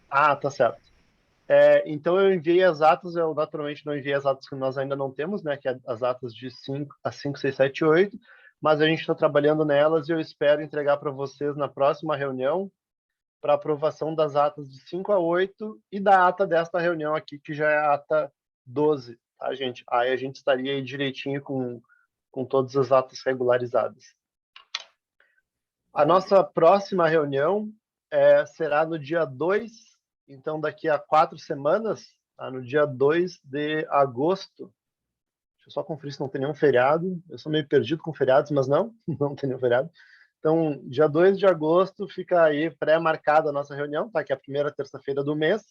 Ah, tá certo. Então eu enviei as atas, eu naturalmente não enviei as atas que nós ainda não temos, né? Que é as atas de 5 a 5, 6, 7, 8, mas a gente está trabalhando nelas e eu espero entregar para vocês na próxima reunião para aprovação das atas de 5 a 8 e da ata desta reunião aqui, que já é a ata 12, tá, gente? Aí a gente estaria aí direitinho com todas as atas regularizadas. A nossa próxima reunião será no dia 2, então daqui a 4 semanas, tá? No dia 2 de agosto. Deixa eu só conferir se não tem nenhum feriado. Eu sou meio perdido com feriados, mas não tem nenhum feriado. Então, dia 2 de agosto fica aí pré-marcada a nossa reunião, tá? Que é a primeira terça-feira do mês,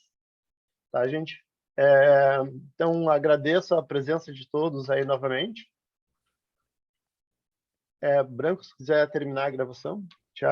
tá, gente? Então, agradeço a presença de todos aí novamente. Branco, se quiser terminar a gravação.